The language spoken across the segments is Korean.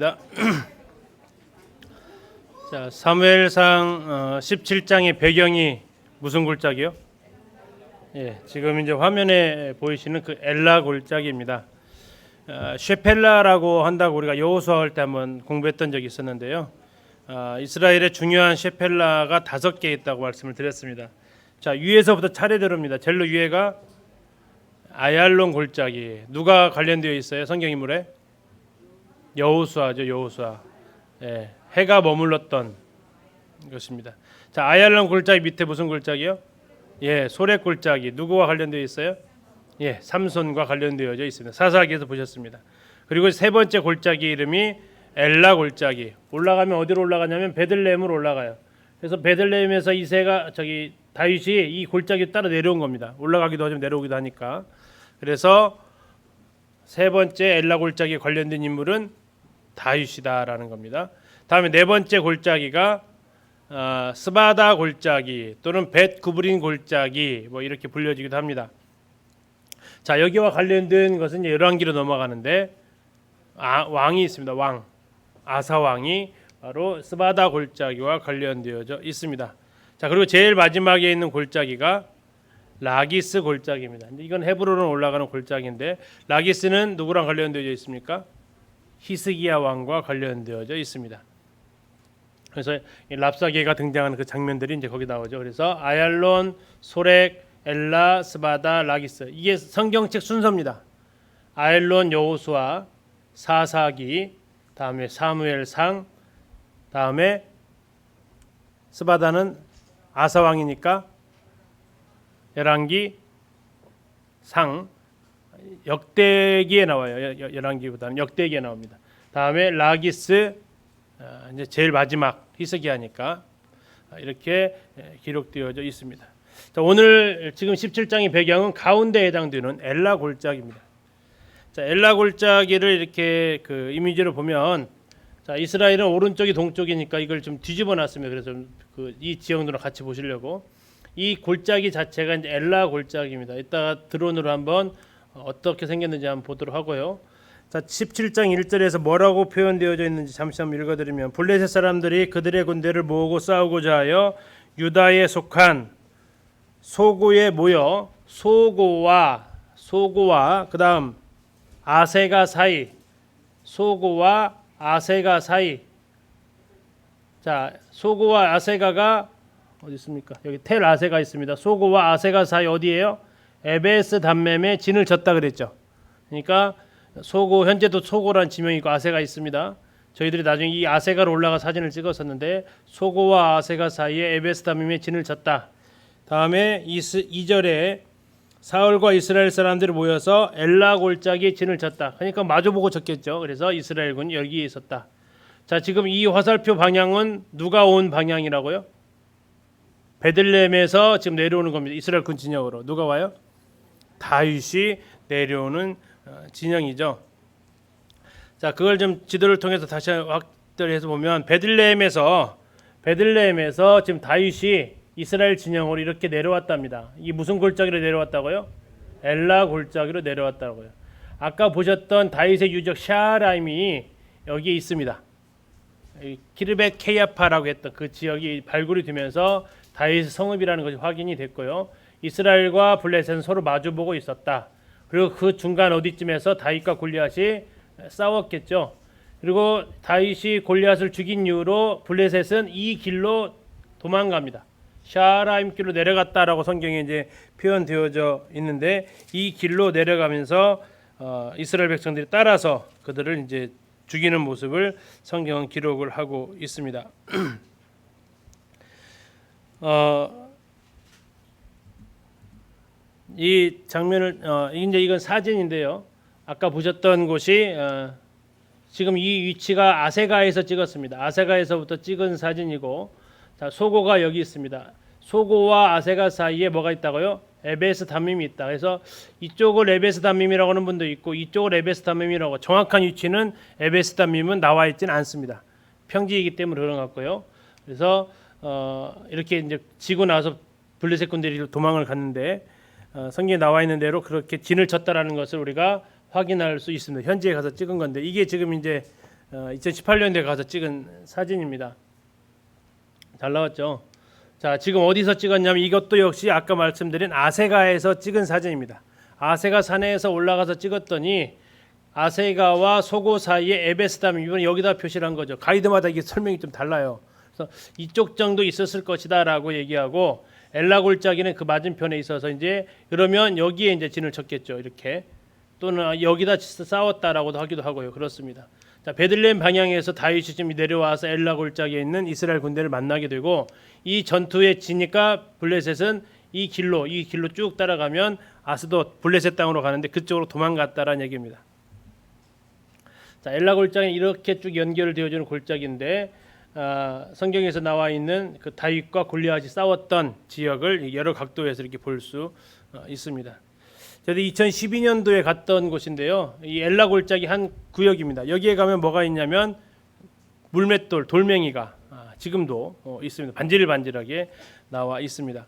자, 사무엘상 17장의 배경이 무슨 골짜기요? 예, 지금 이제 화면에 보이시는 그 엘라 골짜기입니다. 셰펠라라고 한다고 우리가 여호수아 할 때 한번 공부했던 적이 있었는데요. 이스라엘의 중요한 셰펠라가 5개 있다고 말씀을 드렸습니다. 자, 위에서부터 차례대로입니다. 제일 위에가 아얄론 골짜기. 누가 관련되어 있어요? 성경인물에? 여호수아죠, 여호수아. 예, 해가 머물렀던 것입니다. 자, 아얄론 골짜기 밑에 무슨 골짜기요? 예, 소렉 골짜기. 누구와 관련되어 있어요? 예, 삼손과 관련되어져 있습니다. 사사기에서 보셨습니다. 그리고 세 번째 골짜기 이름이 엘라 골짜기. 올라가면 어디로 올라가냐면 베들레헴으로 올라가요. 그래서 베들레헴에서 이새가 다윗이 이 골짜기 따라 내려온 겁니다. 올라가기도 하지만 내려오기도 하니까. 그래서 세 번째 엘라 골짜기에 관련된 인물은 다윗이다라는 겁니다. 다음에 네 번째 골짜기가 스바다 골짜기 또는 벳 구브린 골짜기 뭐 이렇게 불려지기도 합니다. 자, 여기와 관련된 것은 열왕기로 넘어가는데 왕이 있습니다. 왕 아사 왕이 바로 스바다 골짜기와 관련되어져 있습니다. 자, 그리고 제일 마지막에 있는 골짜기가 라기스 골짜기입니다. 이건 헤브론으로 올라가는 골짜기인데 라기스는 누구랑 관련되어져 있습니까? 히스기야 왕과 관련되어져 있습니다. 그래서 랍사계가 등장하는 그 장면들이 이제 거기 나오죠. 그래서 아얄론, 소렉, 엘라, 스바다, 라기스. 이게 성경책 순서입니다. 아얄론 여호수아, 사사기, 다음에 사무엘상, 다음에 스바다는 아사 왕이니까 열왕기 상 역대기에 나와요. 열왕기보다는 역대기에 나옵니다. 다음에 라기스 이제 제일 마지막 히스기야니까 이렇게 기록되어져 있습니다. 자, 오늘 지금 17장의 배경은 가운데에 해당되는 엘라 골짜기입니다. 자, 엘라 골짜기를 이렇게 그 이미지로 보면 자, 이스라엘은 오른쪽이 동쪽이니까 이걸 좀 뒤집어 놨습니다. 그래서 이 지형들을 같이 보시려고 이 골짜기 자체가 이제 엘라 골짜기입니다. 이따가 드론으로 한번 어떻게 생겼는지 한번 보도록 하고요. 자, 17장 1절에서 뭐라고 표현되어져 있는지 잠시 한번 읽어드리면 블레셋 사람들이 그들의 군대를 모으고 싸우고자 하여 유다에 속한 소고에 모여 소고와 그 다음 아세가 사이 소고와 아세가 사이. 자, 소고와 아세가가 어디 있습니까? 여기 텔 아세가 있습니다. 소고와 아세가 사이 어디예요? 에베스 담멤에 진을 쳤다 그랬죠. 그러니까 소고 현재도 소고란 지명이 있고 아세가 있습니다. 저희들이 나중에 이 아세가로 올라가 사진을 찍었었는데 소고와 아세가 사이에 에베스 담멤에 진을 쳤다. 다음에 2절에 사울과 이스라엘 사람들이 모여서 엘라 골짜기에 진을 쳤다. 그러니까 마주보고 쳤겠죠. 그래서 이스라엘군이 여기에 있었다. 자, 지금 이 화살표 방향은 누가 온 방향이라고요? 베들레헴에서 지금 내려오는 겁니다. 이스라엘 군 진영으로. 누가 와요? 다윗이 내려오는 진영이죠. 자, 그걸 좀 지도를 통해서 다시 확대해서 보면 베들레헴에서 지금 다윗이 이스라엘 진영으로 이렇게 내려왔답니다. 이게 무슨 골짜기로 내려왔다고요? 엘라 골짜기로 내려왔다고요. 아까 보셨던 다윗의 유적 샤라임이 여기에 있습니다. 키르벳 케야파라고 했던 그 지역이 발굴이 되면서 다윗 성읍이라는 것이 확인이 됐고요. 이스라엘과 블레셋은 서로 마주보고 있었다. 그리고 그 중간 어디쯤에서 다윗과 골리앗이 싸웠겠죠. 그리고 다윗이 골리앗을 죽인 이후로 블레셋은 이 길로 도망갑니다. 샤라임 길로 내려갔다라고 성경에 이제 표현되어져 있는데 이 길로 내려가면서 이스라엘 백성들이 따라서 그들을 이제 죽이는 모습을 성경은 기록을 하고 있습니다. 이 장면을 이제 이건 사진인데요. 아까 보셨던 곳이 지금 이 위치가 아세가에서 찍었습니다. 아세가에서부터 찍은 사진이고, 자, 소고가 여기 있습니다. 소고와 아세가 사이에 뭐가 있다고요? 에베스 담밈이 있다. 그래서 이쪽을 에베스 담밈이라고 하는 분도 있고 이쪽을 에베스 담밈이라고. 정확한 위치는 에베스 담밈은 나와 있지는 않습니다. 평지이기 때문에 그런 것 같고요. 그래서 이렇게 이제 지고 나서 블레셋 군들이 도망을 갔는데 성경에 나와 있는 대로 그렇게 진을 쳤다라는 것을 우리가 확인할 수 있습니다. 현지에 가서 찍은 건데 이게 지금 이제 2018년도에 가서 찍은 사진입니다. 잘 나왔죠? 자, 지금 어디서 찍었냐면 이것도 역시 아까 말씀드린 아세가에서 찍은 사진입니다. 아세가 산에서 올라가서 찍었더니 아세가와 소고 사이에 에베스담, 이번 여기다 표시를 한 거죠. 가이드마다 이게 설명이 좀 달라요. 그래서 이쪽 정도 있었을 것이다라고 얘기하고 엘라 골짜기는 그 맞은편에 있어서 이제 그러면 여기에 이제 진을 쳤겠죠. 이렇게 또는 여기다 싸웠다라고도 하기도 하고요. 그렇습니다. 자, 베들레헴 방향에서 다윗이 좀 내려와서 엘라 골짜기에 있는 이스라엘 군대를 만나게 되고 이 전투에 지니까 블레셋은 이 길로 쭉 따라가면 아스돗 블레셋 땅으로 가는데 그쪽으로 도망갔다라는 얘기입니다. 자, 엘라 골짜기는 이렇게 쭉 연결되어지는 골짜기인데 성경에서 나와 있는 그 다윗과 골리앗이 싸웠던 지역을 여러 각도에서 이렇게 볼 수 있습니다. 저도 2012년도에 갔던 곳인데요. 이 엘라 골짜기 한 구역입니다. 여기에 가면 뭐가 있냐면 물맷돌, 돌멩이가 지금도 있습니다. 반질반질하게 나와 있습니다.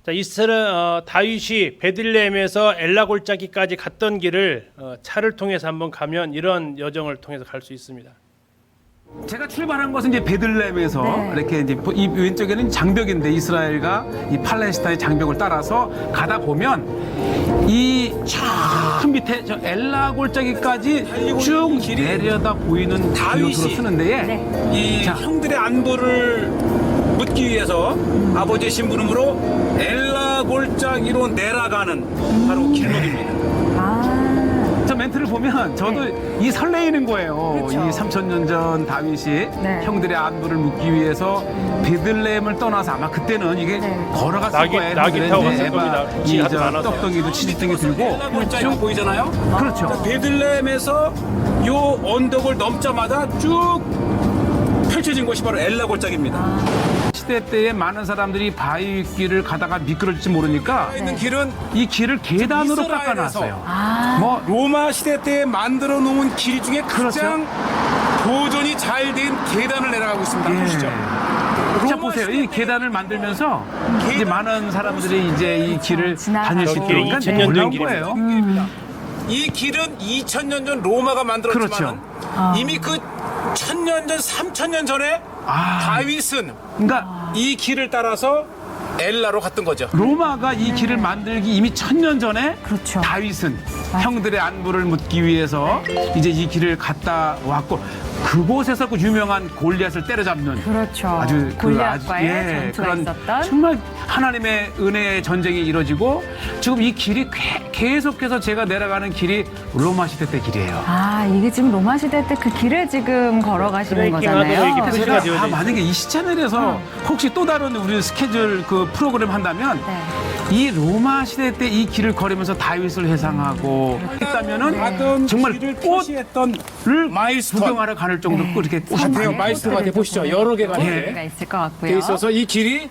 자, 다윗이 베들레헴에서 엘라 골짜기까지 갔던 길을 차를 통해서 한번 가면 이런 여정을 통해서 갈 수 있습니다. 제가 출발한 것은 이제 베들레헴에서 이렇게 이제 이 왼쪽에는 장벽인데 이스라엘과 이 팔레스타인의 장벽을 따라서 가다 보면 이 저 밑에 저 엘라 골짜기까지 쭉 내려다 보이는 다윗이 쓰는데요. 이 형들의 안부를 묻기 위해서 아버지의 심부름으로 엘라 골짜기로 내려가는 바로 길목입니다. 저 멘트를 보면 저도 이 설레이는 거예요. 그렇죠. 이 3000년 전 다윗이 형들의 안부를 묻기 위해서 베들레헴을 떠나서 아마 그때는 이게 걸어갔을 거예요. 낙이 타고 갔을 겁니다. 이 떡덩이도 치즈등이 들고 엘라 골짜기가 보이잖아요. 그렇죠. 베들레헴에서 요 언덕을 넘자마자 쭉 펼쳐진 곳이 바로 엘라 골짜기입니다. 시대 때에 많은 사람들이 바위길을 가다가 미끄러질지 모르니까 있는 길은 이 길을 계단으로 이스라엘에서 깎아놨어요. 뭐 로마 시대 때 만들어 놓은 길 중에 가장 보존이 잘 된 계단을 내려가고 있습니다. 보시죠. 자 보세요. 이 계단을 만들면서 이제 많은 사람들이 이제 이 길을 다닐 수 있도록 그러니까 2000년 놀라운 된 거예요. 이 길은 2000년 전 로마가 만들었지만 그렇죠. 이미 그 1000년 전, 3000년 전에 다윗은 그러니까 이 길을 따라서 엘라로 갔던 거죠. 로마가 이 길을 만들기 이미 1000년 전에 그렇죠. 다윗은 형들의 안부를 묻기 위해서 이제 이 길을 갔다 왔고 그곳에서 그 유명한 골리앗을 때려잡는 그렇죠. 아주 골리앗과의 전투가 그런 있었던 정말 하나님의 은혜의 전쟁이 이루어지고 지금 이 길이 계속해서 제가 내려가는 길이 로마 시대 때 길이에요. 이게 지금 로마 시대 때 그 길을 지금 걸어가시는 거잖아요. 이게 표시가 되어져 있어요. 만약에 이 시차널에서 혹시 또 다른 우리 스케줄 그 프로그램 한다면 이 로마 시대 때 이 길을 걸으면서 다윗을 회상하고 했다면은 정말 길을 꽃을 표시했던 마일스톤. 구경하러 가는 정도로 이렇게 꽃이 같아요. 많아요. 마일스톤 같아요. 보시죠. 여러 개가 가 있을 것 같고요. 돼 있어서 이 길이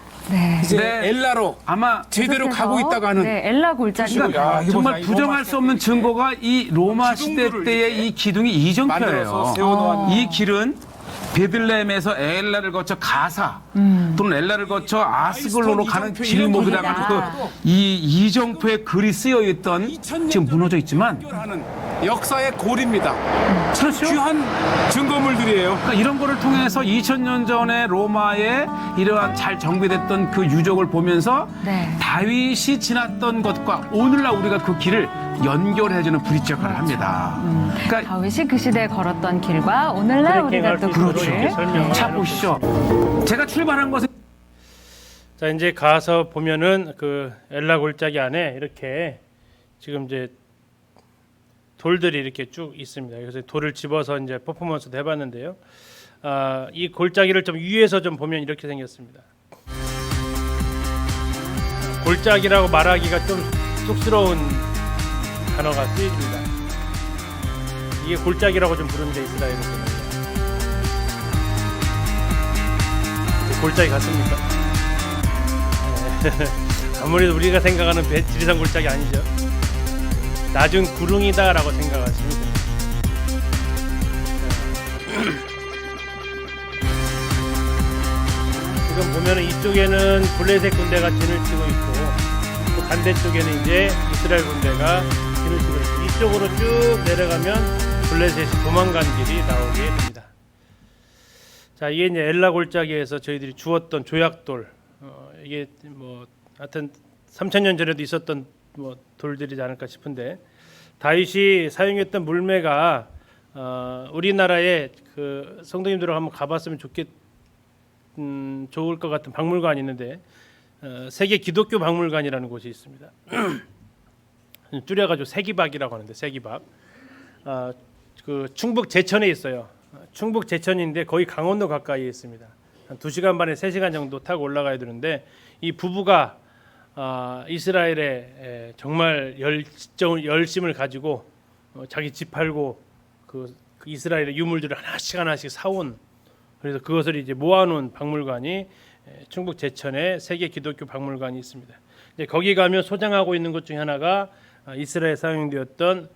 이제 네. 엘라로 아마 제대로 가고 있다고 하는 엘라 골짜기가 야, 이거 정말 보세요. 이 부정할 로마 수 없는 증거가 이 로마 시대 기둥들을 때의 이렇게 이 기둥이 만들어서 이정표예요. 세워놓은 이 길은 베들레헴에서 엘라를 거쳐 가사 또는 엘라를 거쳐 아스글로로 가는 이정표, 길목이라고 이런 하는 이 이정표의 글이 쓰여 있던 지금 무너져 있지만 하는 역사의 고리입니다. 그렇죠. 귀한 증거물들이에요. 그러니까 이런 거를 통해서 2000년 전에 로마에 이러한 잘 정비됐던 그 유적을 보면서 다윗이 지났던 것과 오늘날 우리가 그 길을 연결해주는 브릿지 역할을 합니다. 그러니까 다윗이 그 시대에 걸었던 길과 오늘날 우리가 또 그 이렇게 설명을 자 해놓고 보시죠. 제가 출발한 것은 자, 이제 가서 보면은 그 엘라 골짜기 안에 이렇게 지금 이제 돌들이 이렇게 쭉 있습니다. 그래서 돌을 집어서 이제 퍼포먼스도 해봤는데요. 이 골짜기를 좀 위에서 좀 보면 이렇게 생겼습니다. 골짜기라고 말하기가 좀 쑥스러운 단어가 쓰입니다. 이게 골짜기라고 좀 부르는데 이스라엘에서는 골짜기 같습니까? 아무래도 우리가 생각하는 지리산 골짜기 아니죠. 낮은 구릉이다라고 생각하시면 됩니다. 지금 보면은 이쪽에는 블레셋 군대가 진을 치고 있고 또 반대쪽에는 이제 이스라엘 군대가 진을 치고 있고 이쪽으로 쭉 내려가면 블레셋이 도망간 길이 나오게 됩니다. 자, 이게 이제 엘라 골짜기에서 저희들이 주웠던 조약돌. 이게 뭐 하여튼 3,000년 전에도 있었던 뭐 돌들이지 않을까 싶은데 다윗이 사용했던 물매가 우리나라에 그 성도님들 한번 가봤으면 좋을 것 같은 박물관이 있는데 세계 기독교 박물관이라는 곳이 있습니다. 줄여가지고 세기박이라고 하는데 세기박. 그 충북 제천에 있어요. 충북 제천인데 거의 강원도 가까이에 있습니다. 한 2시간 반에 3시간 정도 타고 올라가야 되는데 이 부부가 이스라엘에 정말 열심을 가지고 자기 집 팔고 그 이스라엘의 유물들을 하나씩 사온, 그래서 그것을 이제 모아놓은 박물관이 충북 제천에 세계 기독교 박물관이 있습니다. 이제 거기 가면 소장하고 있는 것 중에 하나가 이스라엘에 사용되었던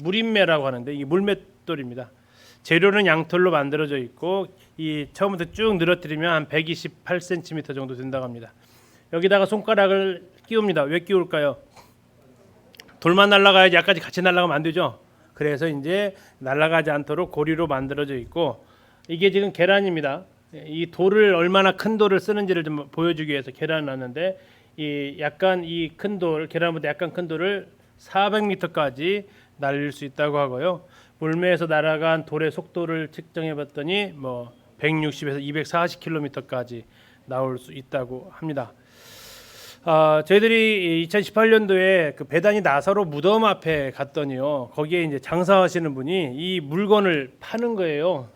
무림매라고 하는데 이게 물맷돌입니다. 재료는 양털로 만들어져 있고 이 처음부터 쭉 늘어뜨리면 한 128cm 정도 된다고 합니다. 여기다가 손가락을 끼웁니다. 왜 끼울까요? 돌만 날아가야지 약까지 같이 날아가면 안 되죠. 그래서 이제 날아가지 않도록 고리로 만들어져 있고 이게 지금 계란입니다. 이 돌을 얼마나 큰 돌을 쓰는지를 좀 보여주기 위해서 계란을 놨는데 이 약간 이 큰 돌, 계란보다 약간 큰 돌을 400m까지 날릴 수 있다고 하고요. 물매에서 날아간 돌의 속도를 측정해 봤더니 뭐 160에서 240km까지 나올 수 있다고 합니다. 저희들이 2018년도에 그 배단이 나사로 무덤 앞에 갔더니요. 거기에 이제 장사하시는 분이 이 물건을 파는 거예요.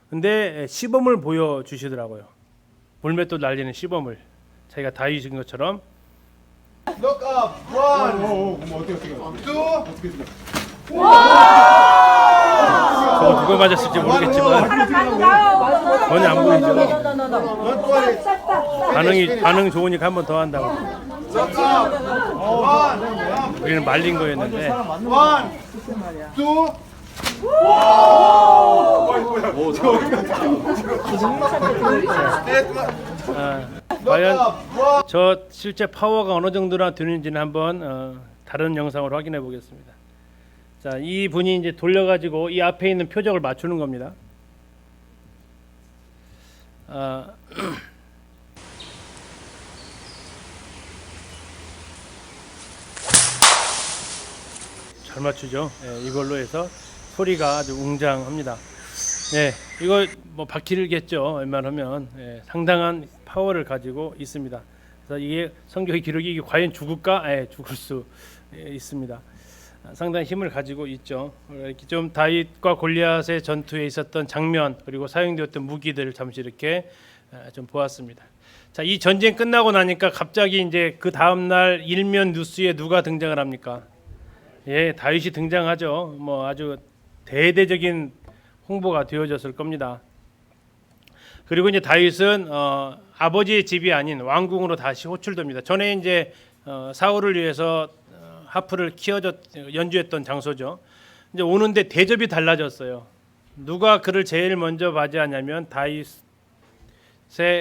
근데 시범을 보여주시더라고요. 물맷돌 날리는 시범을. 자기가 다윗인 것처럼. Look up. One. Two. 저거 누가 맞았을지 모르겠지만 전혀 안 보이죠. Don't worry. 반응 좋으니까 한 번 더 한다고. Look up. One. 우리는 말린 거였는데. One. Two. 과연 저 실제 파워가 어느 정도나 되는지는 한번 다른 영상으로 확인해 보겠습니다. 자, 이 분이 이제 돌려가지고 이 앞에 있는 표적을 맞추는 겁니다. 잘 맞추죠. 네, 이걸로 해서 소리가 아주 웅장합니다. 네, 이거 뭐 바퀴를겠죠. 웬만하면 상당한 파워를 가지고 있습니다. 그래서 이게 성경의 기록이 이게 과연 죽을까? 죽을 수 있습니다. 상당히 힘을 가지고 있죠. 이렇게 좀 다윗과 골리앗의 전투에 있었던 장면 그리고 사용되었던 무기들을 잠시 이렇게 좀 보았습니다. 자, 이 전쟁 끝나고 나니까 갑자기 이제 그 다음 날 일면 뉴스에 누가 등장을 합니까? 예, 다윗이 등장하죠. 뭐 아주 대대적인 홍보가 되어졌을 겁니다. 그리고 이제 다윗은 아버지의 집이 아닌 왕궁으로 다시 호출됩니다. 전에 이제 사울을 위해서 하프를 연주했던 장소죠. 이제 오는데 대접이 달라졌어요. 누가 그를 제일 먼저 맞이하냐면 다윗의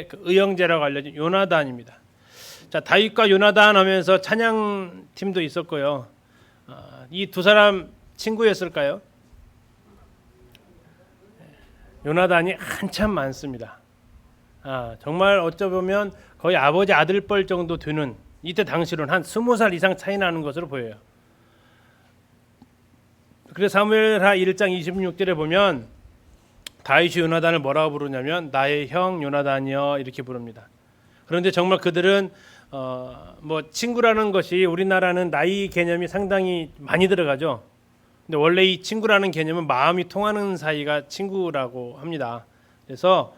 그 의형제라고 알려진 요나단입니다. 자, 다윗과 요나단 하면서 찬양 팀도 있었고요. 이 두 사람 친구였을까요? 요나단이 한참 많습니다. 정말 어쩌면 거의 아버지 아들뻘 정도 되는, 이때 당시로는 한 20살 이상 차이 나는 것으로 보여요. 그래서 사무엘하 1장 26절에 보면 다윗이 요나단을 뭐라고 부르냐면 나의 형 요나단이여 이렇게 부릅니다. 그런데 정말 그들은 뭐 친구라는 것이, 우리나라는 나이 개념이 상당히 많이 들어가죠. 근데 원래 이 친구라는 개념은 마음이 통하는 사이가 친구라고 합니다. 그래서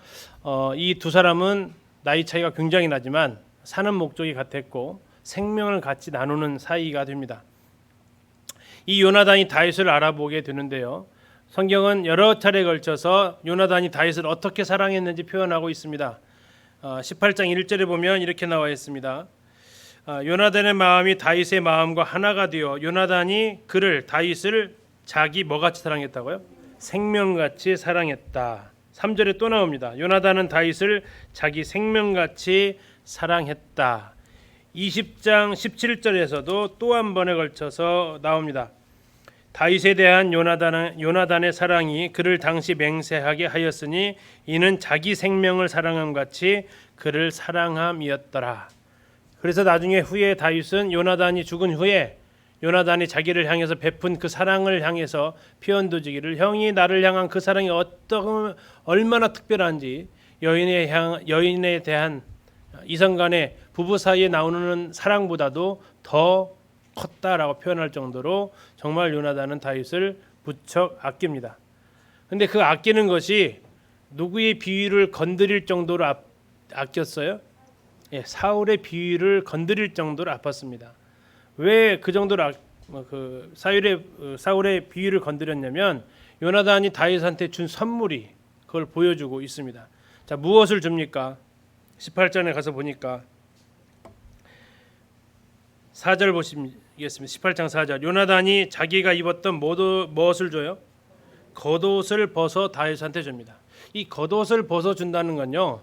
이 두 사람은 나이 차이가 굉장히 나지만 사는 목적이 같았고 생명을 같이 나누는 사이가 됩니다. 이 요나단이 다윗을 알아보게 되는데요. 성경은 여러 차례에 걸쳐서 요나단이 다윗을 어떻게 사랑했는지 표현하고 있습니다. 18장 1절에 보면 이렇게 나와 있습니다. 요나단의 마음이 다윗의 마음과 하나가 되어 요나단이 그를 다윗을 자기 뭐같이 사랑했다고요? 생명같이 사랑했다. 3절에 또 나옵니다. 요나단은 다윗을 자기 생명같이 사랑했다. 20장 17절에서도 또 한 번에 걸쳐서 나옵니다. 다윗에 대한 요나단의 사랑이 그를 당시 맹세하게 하였으니 이는 자기 생명을 사랑함 같이 그를 사랑함이었더라. 그래서 나중에 후에 다윗은 요나단이 죽은 후에 요나단이 자기를 향해서 베푼 그 사랑을 향해서 표현도지기를 형이 나를 향한 그 사랑이 얼마나 특별한지 여인에 대한 이성간의 부부 사이에 나오는 사랑보다도 더 컸다라고 표현할 정도로 정말 요나단은 다윗을 무척 아낍니다. 근데 그 아끼는 것이 누구의 비위를 건드릴 정도로 아꼈어요? 예, 사울의 비위를 건드릴 정도로 아팠습니다. 왜 그 정도로 사울의 비위를 건드렸냐면 요나단이 다윗한테 준 선물이 그걸 보여주고 있습니다. 자, 무엇을 줍니까? 18장에 가서 보니까 4절 보시겠습니다. 18장 4절. 요나단이 자기가 입었던 무엇을 줘요? 겉옷을 벗어 다윗한테 줍니다. 이 겉옷을 벗어 준다는 건요,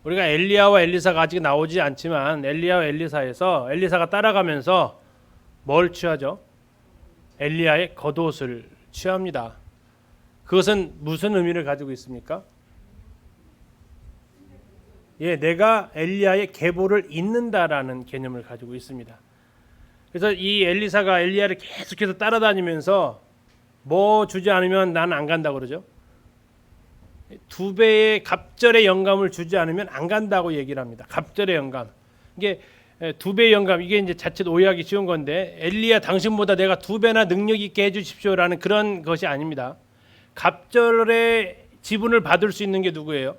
우리가 엘리야와 엘리사가 아직 나오지 않지만 엘리야와 엘리사에서 엘리사가 따라가면서 뭘 취하죠? 엘리야의 겉옷을 취합니다. 그것은 무슨 의미를 가지고 있습니까? 예, 내가 엘리야의 계보를 잇는다라는 개념을 가지고 있습니다. 그래서 이 엘리사가 엘리야를 계속해서 따라다니면서 뭐 주지 않으면 난 안 간다고 그러죠. 2배의 갑절의 영감을 주지 않으면 안 간다고 얘기를 합니다. 갑절의 영감. 이게 2배의 영감, 이게 이제 자칫 오해하기 쉬운 건데 엘리야 당신보다 내가 2배나 능력 있게 해주십시오라는 그런 것이 아닙니다. 갑절의 지분을 받을 수 있는 게 누구예요?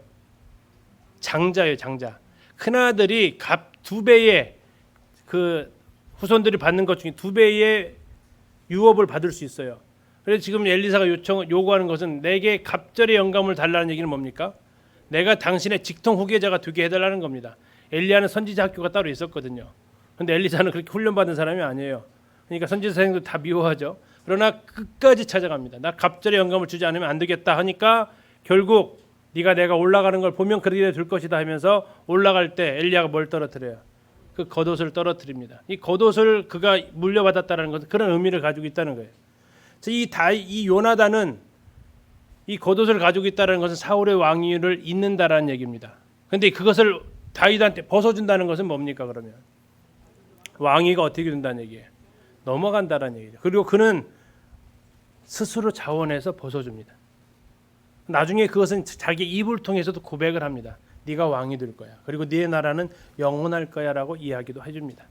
장자예요, 장자. 큰아들이 2배의 그 후손들이 받는 것 중에 2배의 유업을 받을 수 있어요. 그래서 지금 엘리사가 요구하는 것은 내게 갑절의 영감을 달라는 얘기는 뭡니까? 내가 당신의 직통 후계자가 되게 해달라는 겁니다. 엘리야는 선지자 학교가 따로 있었거든요. 그런데 엘리사는 그렇게 훈련받은 사람이 아니에요. 그러니까 선지자 선생님도 다 미워하죠. 그러나 끝까지 찾아갑니다. 나 갑절의 영감을 주지 않으면 안 되겠다 하니까 결국 네가 내가 올라가는 걸 보면 그렇게 될 것이다 하면서 올라갈 때 엘리야가 뭘 떨어뜨려요? 그 겉옷을 떨어뜨립니다. 이 겉옷을 그가 물려받았다는 것은 그런 의미를 가지고 있다는 거예요. 이 요나단은 이 겉옷을 가지고 있다는 것은 사울의 왕위를 잇는다라는 얘기입니다. 그런데 그것을 다윗한테 벗어준다는 것은 뭡니까? 그러면 왕위가 어떻게 된다는 얘기예요? 넘어간다라는 얘기죠. 그리고 그는 스스로 자원해서 벗어줍니다. 나중에 그것은 자기 입을 통해서도 고백을 합니다. 네가 왕이 될 거야. 그리고 네 나라는 영원할 거야라고 이야기도 해줍니다.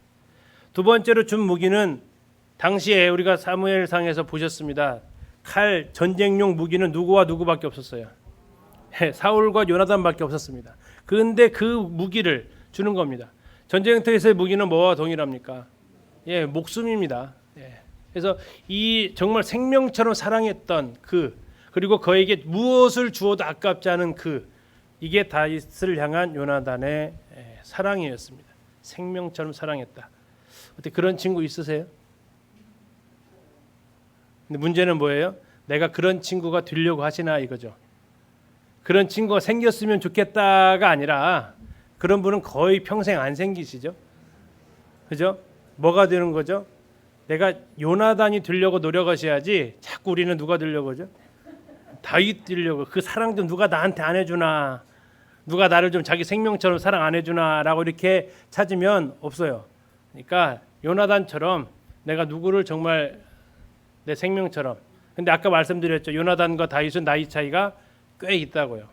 두 번째로 준 무기는 당시에 우리가 사무엘상에서 보셨습니다. 칼, 전쟁용 무기는 누구와 누구밖에 없었어요. 사울과 요나단밖에 없었습니다. 그런데 그 무기를 주는 겁니다. 전쟁터에서의 무기는 뭐와 동일합니까? 예, 목숨입니다. 예. 그래서 이 정말 생명처럼 사랑했던 그리고 그에게 무엇을 주어도 아깝지 않은 이게 다윗을 향한 요나단의 사랑이었습니다. 생명처럼 사랑했다. 어떻게 그런 친구 있으세요? 근데 문제는 뭐예요? 내가 그런 친구가 되려고 하시나 이거죠. 그런 친구가 생겼으면 좋겠다가 아니라 그런 분은 거의 평생 안 생기시죠. 그죠? 뭐가 되는 거죠? 내가 요나단이 되려고 노력하셔야지 자꾸 우리는 누가 되려고 하죠? 다윗 되려고. 그 사랑 좀 누가 나한테 안 해주나, 누가 나를 좀 자기 생명처럼 사랑 안 해주나 라고 이렇게 찾으면 없어요. 그러니까 요나단처럼 내가 누구를 정말 내 생명처럼. 근데 아까 말씀드렸죠. 요나단과 다윗은 나이 차이가 꽤 있다고요.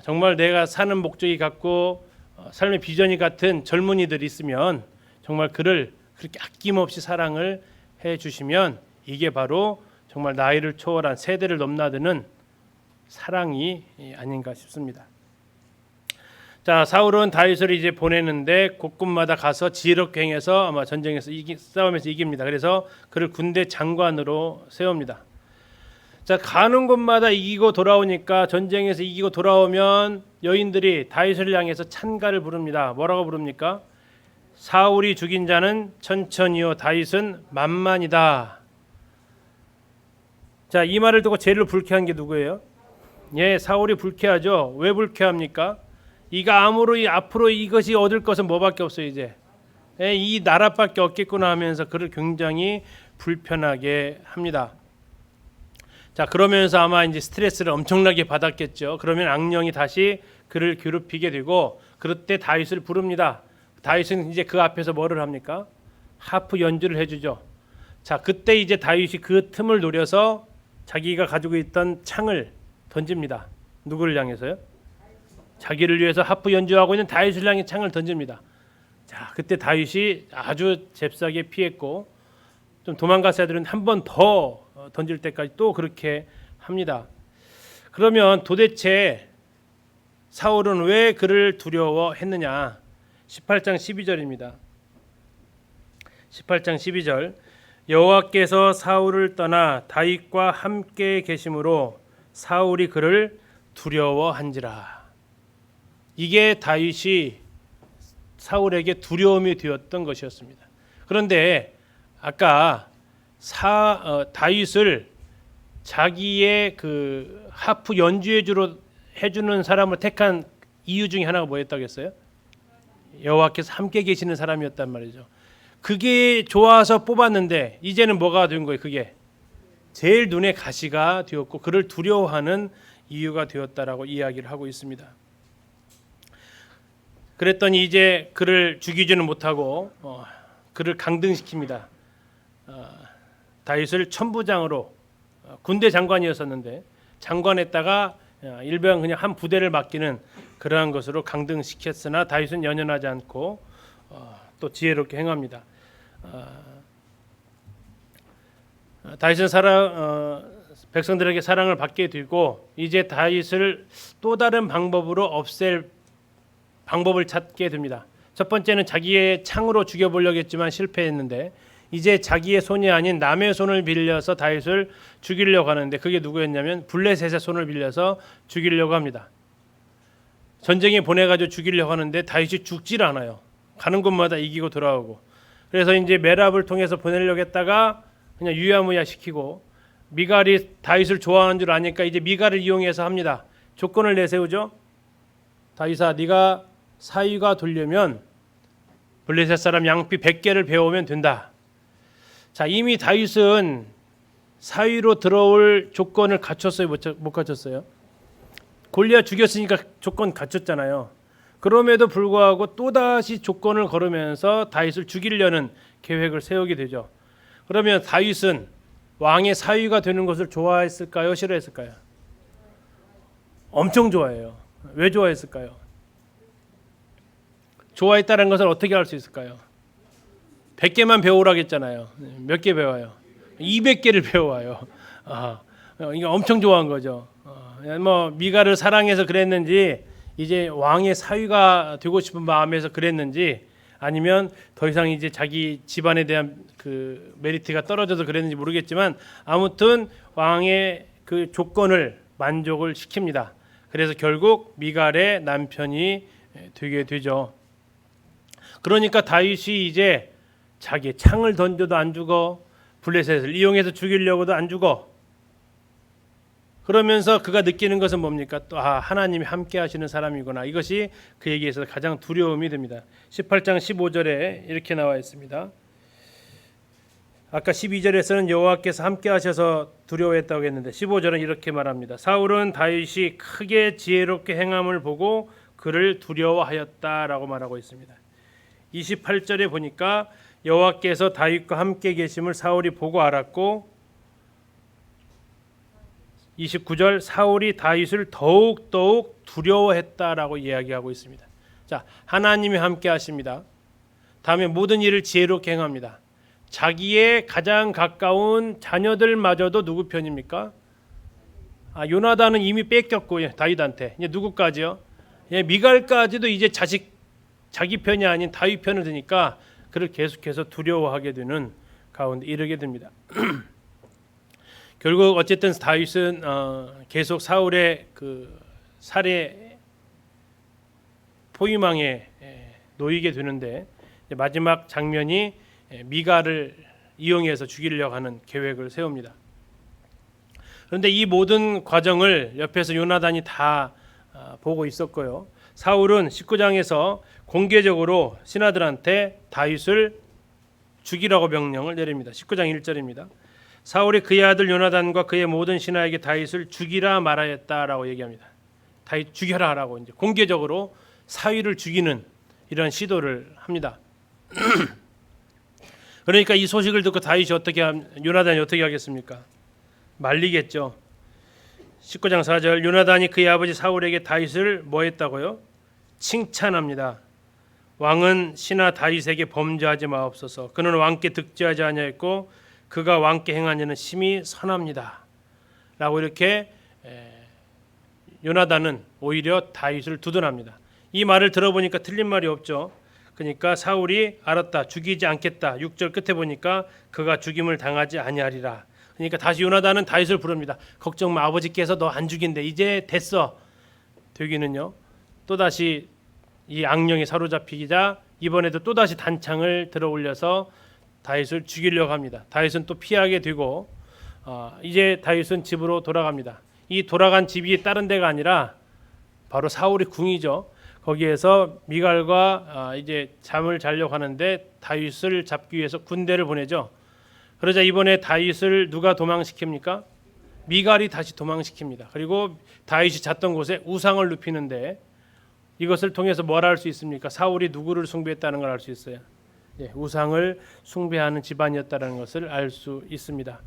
정말 내가 사는 목적이 같고 삶의 비전이 같은 젊은이들이 있으면 정말 그를 그렇게 아낌없이 사랑을 해주시면 이게 바로 정말 나이를 초월한 세대를 넘나드는 사랑이 아닌가 싶습니다. 자, 사울은 다윗을 이제 보내는데 곳곳마다 가서 지혜롭게 행해서 아마 전쟁에서 싸움에서 이깁니다. 그래서 그를 군대 장관으로 세웁니다. 자, 가는 곳마다 이기고 돌아오니까 전쟁에서 이기고 돌아오면 여인들이 다윗을 향해서 찬가를 부릅니다. 뭐라고 부릅니까? 사울이 죽인 자는 천천히요 다윗은 만만이다. 자, 이 말을 듣고 제일 불쾌한 게 누구예요? 예, 사울이 불쾌하죠. 왜 불쾌합니까? 이가 앞으로 이것이 얻을 것은 뭐밖에 없어요. 이제 이 나라밖에 없겠구나 하면서 그를 굉장히 불편하게 합니다. 자, 그러면서 아마 이제 스트레스를 엄청나게 받았겠죠. 그러면 악령이 다시 그를 괴롭히게 되고, 그럴 때 다윗을 부릅니다. 다윗은 이제 그 앞에서 뭐를 합니까? 하프 연주를 해주죠. 자, 그때 이제 다윗이 그 틈을 노려서 자기가 가지고 있던 창을 던집니다. 누구를 향해서요? 자기를 위해서 하프 연주하고 있는 다윗을 향해 창을 던집니다. 자, 그때 다윗이 아주 잽싸게 피했고, 좀 도망갔어야 되는 한 번 더 던질 때까지 또 그렇게 합니다. 그러면 도대체 사울은 왜 그를 두려워했느냐? 18장 12절입니다. 18장 12절. 여호와께서 사울을 떠나 다윗과 함께 계심으로 사울이 그를 두려워한지라. 이게 다윗이 사울에게 두려움이 되었던 것이었습니다. 그런데 아까 다윗을 자기의 그 하프 연주해주러 해주는 사람을 택한 이유 중에 하나가 뭐였다고 했어요? 여호와께서 함께 계시는 사람이었단 말이죠. 그게 좋아서 뽑았는데 이제는 뭐가 된 거예요? 그게 제일 눈에 가시가 되었고 그를 두려워하는 이유가 되었다라고 이야기를 하고 있습니다. 그랬더니 이제 그를 죽이지는 못하고 그를 강등시킵니다. 다윗을 천부장으로, 군대 장관이었었는데 장관했다가 일병 그냥 한 부대를 맡기는 그러한 것으로 강등시켰으나 다윗은 연연하지 않고 또 지혜롭게 행합니다. 다윗은 백성들에게 사랑을 받게 되고 이제 다윗을 또 다른 방법으로 없앨 방법을 찾게 됩니다. 첫 번째는 자기의 창으로 죽여보려고 했지만 실패했는데 이제 자기의 손이 아닌 남의 손을 빌려서 다윗을 죽이려고 하는데 그게 누구였냐면 블레셋의 손을 빌려서 죽이려고 합니다. 전쟁에 보내가지고 죽이려고 하는데 다윗이 죽질 않아요. 가는 곳마다 이기고 돌아오고. 그래서 이제 메랍을 통해서 보내려고 했다가 그냥 유야무야 시키고 미갈이 다윗을 좋아하는 줄 아니까 이제 미갈을 이용해서 합니다. 조건을 내세우죠. 다윗아, 네가 사위가 되려면 블레셋 사람 양피 100개를 배우면 된다. 자, 이미 다윗은 사위로 들어올 조건을 갖췄어요, 못 갖췄어요? 골리앗 죽였으니까 조건 갖췄잖아요. 그럼에도 불구하고 또다시 조건을 걸으면서 다윗을 죽이려는 계획을 세우게 되죠. 그러면 다윗은 왕의 사위가 되는 것을 좋아했을까요? 싫어했을까요? 엄청 좋아해요. 왜 좋아했을까요? 좋아했다는 것을 어떻게 알 수 있을까요? 100개만 배우라고 했잖아요. 몇 개 배워요? 200개를 배워요. 이게 엄청 좋아한 거죠. 뭐 미갈을 사랑해서 그랬는지 이제 왕의 사위가 되고 싶은 마음에서 그랬는지 아니면 더 이상 이제 자기 집안에 대한 그 메리트가 떨어져서 그랬는지 모르겠지만 아무튼 왕의 그 조건을 만족을 시킵니다. 그래서 결국 미갈의 남편이 되게 되죠. 그러니까 다윗이 이제 자기 창을 던져도 안 죽어, 블레셋을 이용해서 죽이려고도 안 죽어. 그러면서 그가 느끼는 것은 뭡니까? 또 하나님이 함께 하시는 사람이구나. 이것이 그에게 있어서 가장 두려움이 됩니다. 18장 15절에 이렇게 나와 있습니다. 아까 12절에서는 여호와께서 함께 하셔서 두려워했다고 했는데 15절은 이렇게 말합니다. 사울은 다윗이 크게 지혜롭게 행함을 보고 그를 두려워하였다라고 말하고 있습니다. 28절에 보니까 여호와께서 다윗과 함께 계심을 사울이 보고 알았고 29절 사울이 다윗을 더욱 두려워했다라고 이야기하고 있습니다. 자, 하나님이 함께 하십니다. 다음에 모든 일을 지혜롭게 행합니다. 자기의 가장 가까운 자녀들마저도 누구 편입니까? 요나단은 이미 뺏겼고 다윗한테 이제 누구까지요? 미갈까지도 이제 자기 편이 아닌 다윗 편을 드니까 그를 계속해서 두려워하게 되는 가운데 이르게 됩니다. 결국 어쨌든 다윗은 계속 사울의 그 살해 포위망에 놓이게 되는데 마지막 장면이 미갈을 이용해서 죽이려고 하는 계획을 세웁니다. 그런데 이 모든 과정을 옆에서 요나단이 다 보고 있었고요. 사울은 19장에서 공개적으로 신하들한테 다윗을 죽이라고 명령을 내립니다. 19장 1절입니다. 사울이 그의 아들 요나단과 그의 모든 신하에게 다윗을 죽이라 말하였다라고 얘기합니다. 다윗 죽여라라고 이제 공개적으로 사위를 죽이는 이런 시도를 합니다. 그러니까 이 소식을 듣고 다윗이 요나단이 어떻게 하겠습니까? 말리겠죠. 19장 4절 요나단이 그의 아버지 사울에게 다윗을 뭐 했다고요? 칭찬합니다. 왕은 신하 다윗에게 범죄하지 마옵소서. 그는 왕께 득죄하지 아니하였고 그가 왕께 행한 일은 심히 선합니다. 라고 이렇게 요나단은 오히려 다윗을 두둔합니다. 이 말을 들어보니까 틀린 말이 없죠. 그러니까 사울이 알았다, 죽이지 않겠다. 6절 끝에 보니까 그가 죽임을 당하지 아니하리라. 그러니까 다시 요나단은 다윗을 부릅니다. 걱정 마, 아버지께서 너 안 죽인대. 이제 됐어. 되기는요. 또다시 이 악령에 사로잡히자 이번에도 또다시 단창을 들어 올려서 다윗을 죽이려고 합니다. 다윗은 또 피하게 되고 이제 다윗은 집으로 돌아갑니다. 이 돌아간 집이 다른 데가 아니라 바로 사울의 궁이죠. 거기에서 미갈과 이제 잠을 자려고 하는데 다윗을 잡기 위해서 군대를 보내죠. 그러자 이번에 다윗을 누가 도망시킵니까? 미갈이 다시 도망시킵니다. 그리고 다윗이 잤던 곳에 우상을 눕히는데 이것을 통해서 뭘 알 수 있습니까? 사울이 누구를 숭배했다는 걸 알 수 있어요. 우상을 숭배하는 집안이었다는 것을 알 수 있습니다.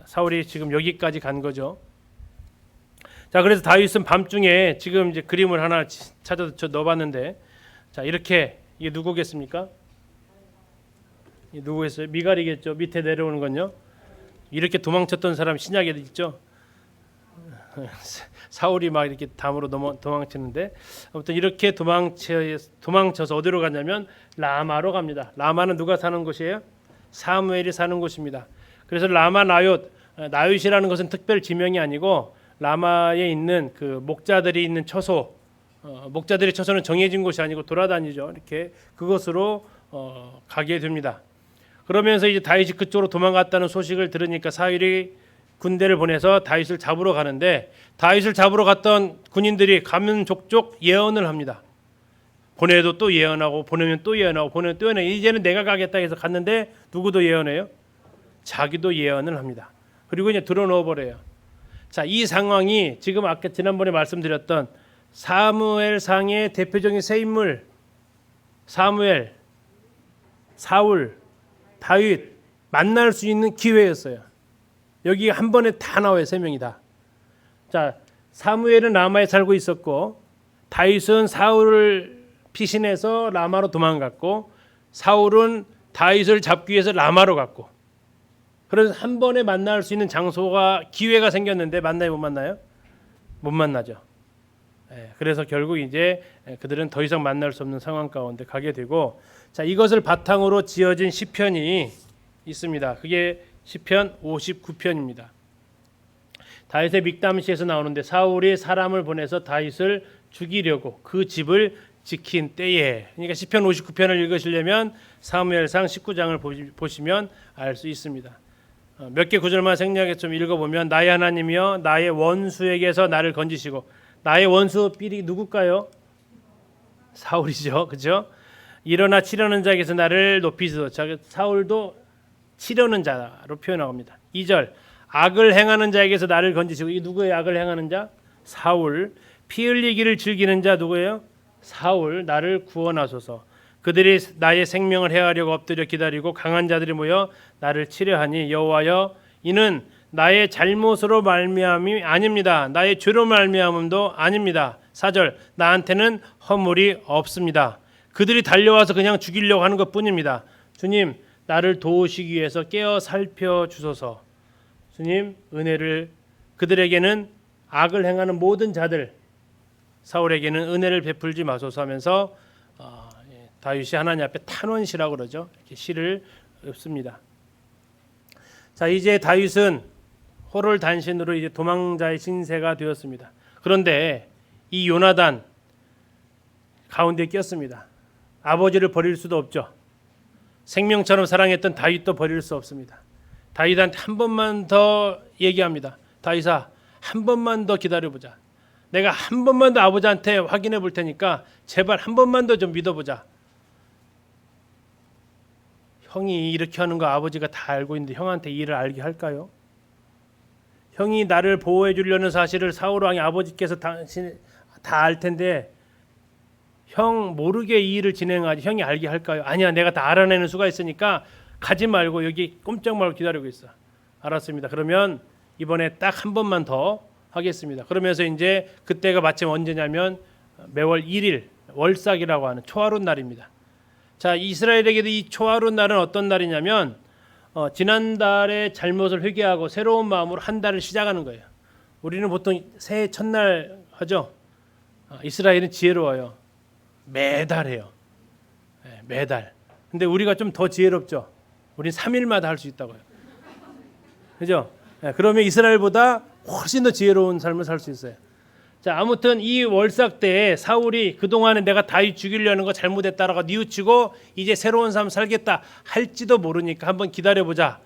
사울이 지금 여기까지 간 거죠. 자, 그래서 다윗은 밤중에 지금 이제 그림을 하나 찾아서 넣어봤는데, 자 이렇게 이게 누구겠습니까? 이 누구겠어요? 미갈이겠죠. 밑에 내려오는 건요. 이렇게 도망쳤던 사람 신약에 있죠. 사울이 막 이렇게 담으로 도망치는데 아무튼 이렇게 도망쳐서 어디로 가냐면 라마로 갑니다. 라마는 누가 사는 곳이에요? 사무엘이 사는 곳입니다. 그래서 라마 나옳이라는 것은 특별 지명이 아니고 라마에 있는 그 목자들이 있는 처소, 목자들의 처소는 정해진 곳이 아니고 돌아다니죠. 이렇게 그곳으로 가게 됩니다. 그러면서 이제 다윗이 그쪽으로 도망갔다는 소식을 들으니까 사울이 군대를 보내서 다윗을 잡으러 가는데 다윗을 잡으러 갔던 군인들이 가면 족족 예언을 합니다. 보내도 또 예언하고 보내면 또 예언하고 보내면 또 예언해. 이제는 내가 가겠다 해서 갔는데 누구도 예언해요? 자기도 예언을 합니다. 그리고 이제 들어넣어 버려요. 자, 이 상황이 지금 아까 지난번에 말씀드렸던 사무엘상의 대표적인 세 인물 사무엘, 사울, 다윗 만날 수 있는 기회였어요. 여기 한 번에 다 나와요. 세 명이 다. 자, 사무엘은 라마에 살고 있었고 다윗은 사울을 피신해서 라마로 도망갔고 사울은 다윗을 잡기 위해서 라마로 갔고 그래서 한 번에 만날 수 있는 장소가 기회가 생겼는데 만나요 못 만나요? 못 만나죠. 그래서 결국 이제 그들은 더 이상 만날 수 없는 상황 가운데 가게 되고 자, 이것을 바탕으로 지어진 시편이 있습니다. 그게 시편 59편입니다. 다윗의 믹담시에서 나오는데 사울이 사람을 보내서 다윗을 죽이려고 그 집을 지킨 때에 그러니까 시편 59편을 읽으시려면 사무엘상 19장을 보시면 알 수 있습니다. 몇 개 구절만 생략해서 좀 읽어보면 나의 하나님이여 나의 원수에게서 나를 건지시고 나의 원수 삘이 누굴까요? 사울이죠. 그렇죠? 일어나 치려는 자에게서 나를 높이소서. 사울도 치려는 자로 표현합니다. 2절 악을 행하는 자에게서 나를 건지시고 이 누구의 악을 행하는 자? 사울. 피 흘리기를 즐기는 자 누구예요? 사울. 나를 구원하소서. 그들이 나의 생명을 해하려고 엎드려 기다리고 강한 자들이 모여 나를 치려하니 여호와여 이는 나의 잘못으로 말미암이 아닙니다. 나의 죄로 말미암음도 아닙니다. 4절 나한테는 허물이 없습니다. 그들이 달려와서 그냥 죽이려고 하는 것뿐입니다. 주님 나를 도우시기 위해서 깨어 살펴주소서. 주님 은혜를 그들에게는 악을 행하는 모든 자들 사울에게는 은혜를 베풀지 마소서 하면서 다윗이 하나님 앞에 탄원시라고 그러죠. 이렇게 시를 읊습니다. 자, 이제 다윗은 호롤단신으로 이제 도망자의 신세가 되었습니다. 그런데 이 요나단 가운데 꼈습니다. 아버지를 버릴 수도 없죠. 생명처럼 사랑했던 다윗도 버릴 수 없습니다. 다윗한테 한 번만 더 얘기합니다. 다윗아, 한 번만 더 기다려보자. 내가 한 번만 더 아버지한테 확인해 볼 테니까 제발 한 번만 더 좀 믿어보자. 형이 이렇게 하는 거 아버지가 다 알고 있는데 형한테 이 일을 알게 할까요? 형이 나를 보호해 주려는 사실을 사울 왕의 아버지께서 당신 다 알 텐데 형 모르게 이 일을 진행하지 형이 알게 할까요? 아니야, 내가 다 알아내는 수가 있으니까 가지 말고 여기 꼼짝 말고 기다리고 있어. 알았습니다. 그러면 이번에 딱 한 번만 더 하겠습니다. 그러면서 이제 그때가 마침 언제냐면 매월 1일 월삭이라고 하는 초하룻 날입니다. 자, 이스라엘에게도 이 초하룻 날은 어떤 날이냐면 지난달에 잘못을 회개하고 새로운 마음으로 한 달을 시작하는 거예요. 우리는 보통 새해 첫날 하죠. 이스라엘은 지혜로워요. 매달 해요. 매달. 근데 우리가 좀 더 지혜롭죠. 우린 3일마다 할 수 있다고요. 그죠? 그러면 이스라엘보다 훨씬 더 지혜로운 삶을 살 수 있어요. 자, 아무튼 이 월삭 때에 사울이 그동안에 내가 다윗 죽이려는 거 잘못했다라고 뉘우치고 이제 새로운 삶 살겠다 할지도 모르니까 한번 기다려보자.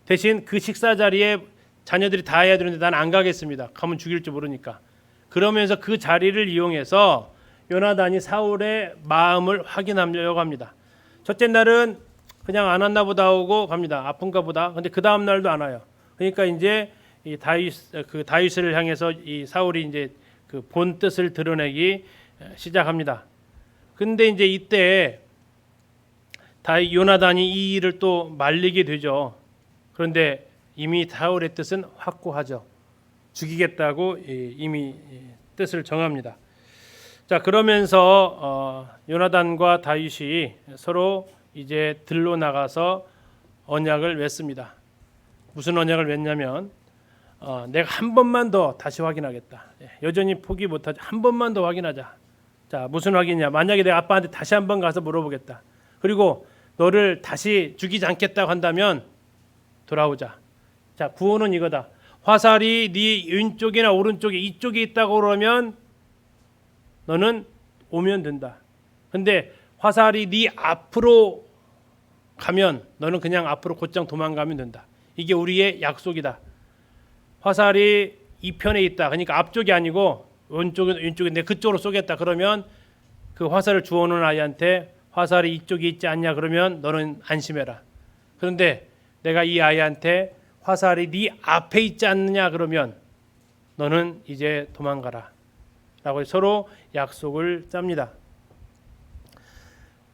대신 그 식사 자리에 자녀들이 다 해야 되는데 난 안 가겠습니다. 가면 죽일지 모르니까. 그러면서 그 자리를 이용해서 요나단이 사울의 마음을 확인하려고 합니다. 첫째 날은 그냥 안 왔나 보다 하고 갑니다. 아픈가 보다. 근데 그 다음 날도 안 와요. 그러니까 이제 이 다윗을 향해서 이 사울이 이제 그 본 뜻을 드러내기 시작합니다. 근데 이제 이때 요나단이 이 일을 또 말리게 되죠. 그런데 이미 사울의 뜻은 확고하죠. 죽이겠다고 이미 뜻을 정합니다. 자, 그러면서 요나단과 다윗이 서로 이제 들로 나가서 언약을 맺습니다. 무슨 언약을 맺냐면 내가 한 번만 더 다시 확인하겠다. 여전히 포기 못하지. 한 번만 더 확인하자. 자, 무슨 확인이냐? 만약에 내가 아빠한테 다시 한 번 가서 물어보겠다. 그리고 너를 다시 죽이지 않겠다고 한다면 돌아오자. 자, 구호는 이거다. 화살이 네 왼쪽이나 오른쪽에 이쪽에 있다고 그러면 너는 오면 된다. 근데 화살이 네 앞으로 가면 너는 그냥 앞으로 곧장 도망가면 된다. 이게 우리의 약속이다. 화살이 이 편에 있다. 그러니까 앞쪽이 아니고 왼쪽인데 그쪽으로 쏘겠다. 그러면 그 화살을 주워놓은 아이한테 화살이 이쪽에 있지 않냐 그러면 너는 안심해라. 그런데 내가 이 아이한테 화살이 네 앞에 있지 않느냐 그러면 너는 이제 도망가라. 라고 서로 약속을 짭니다.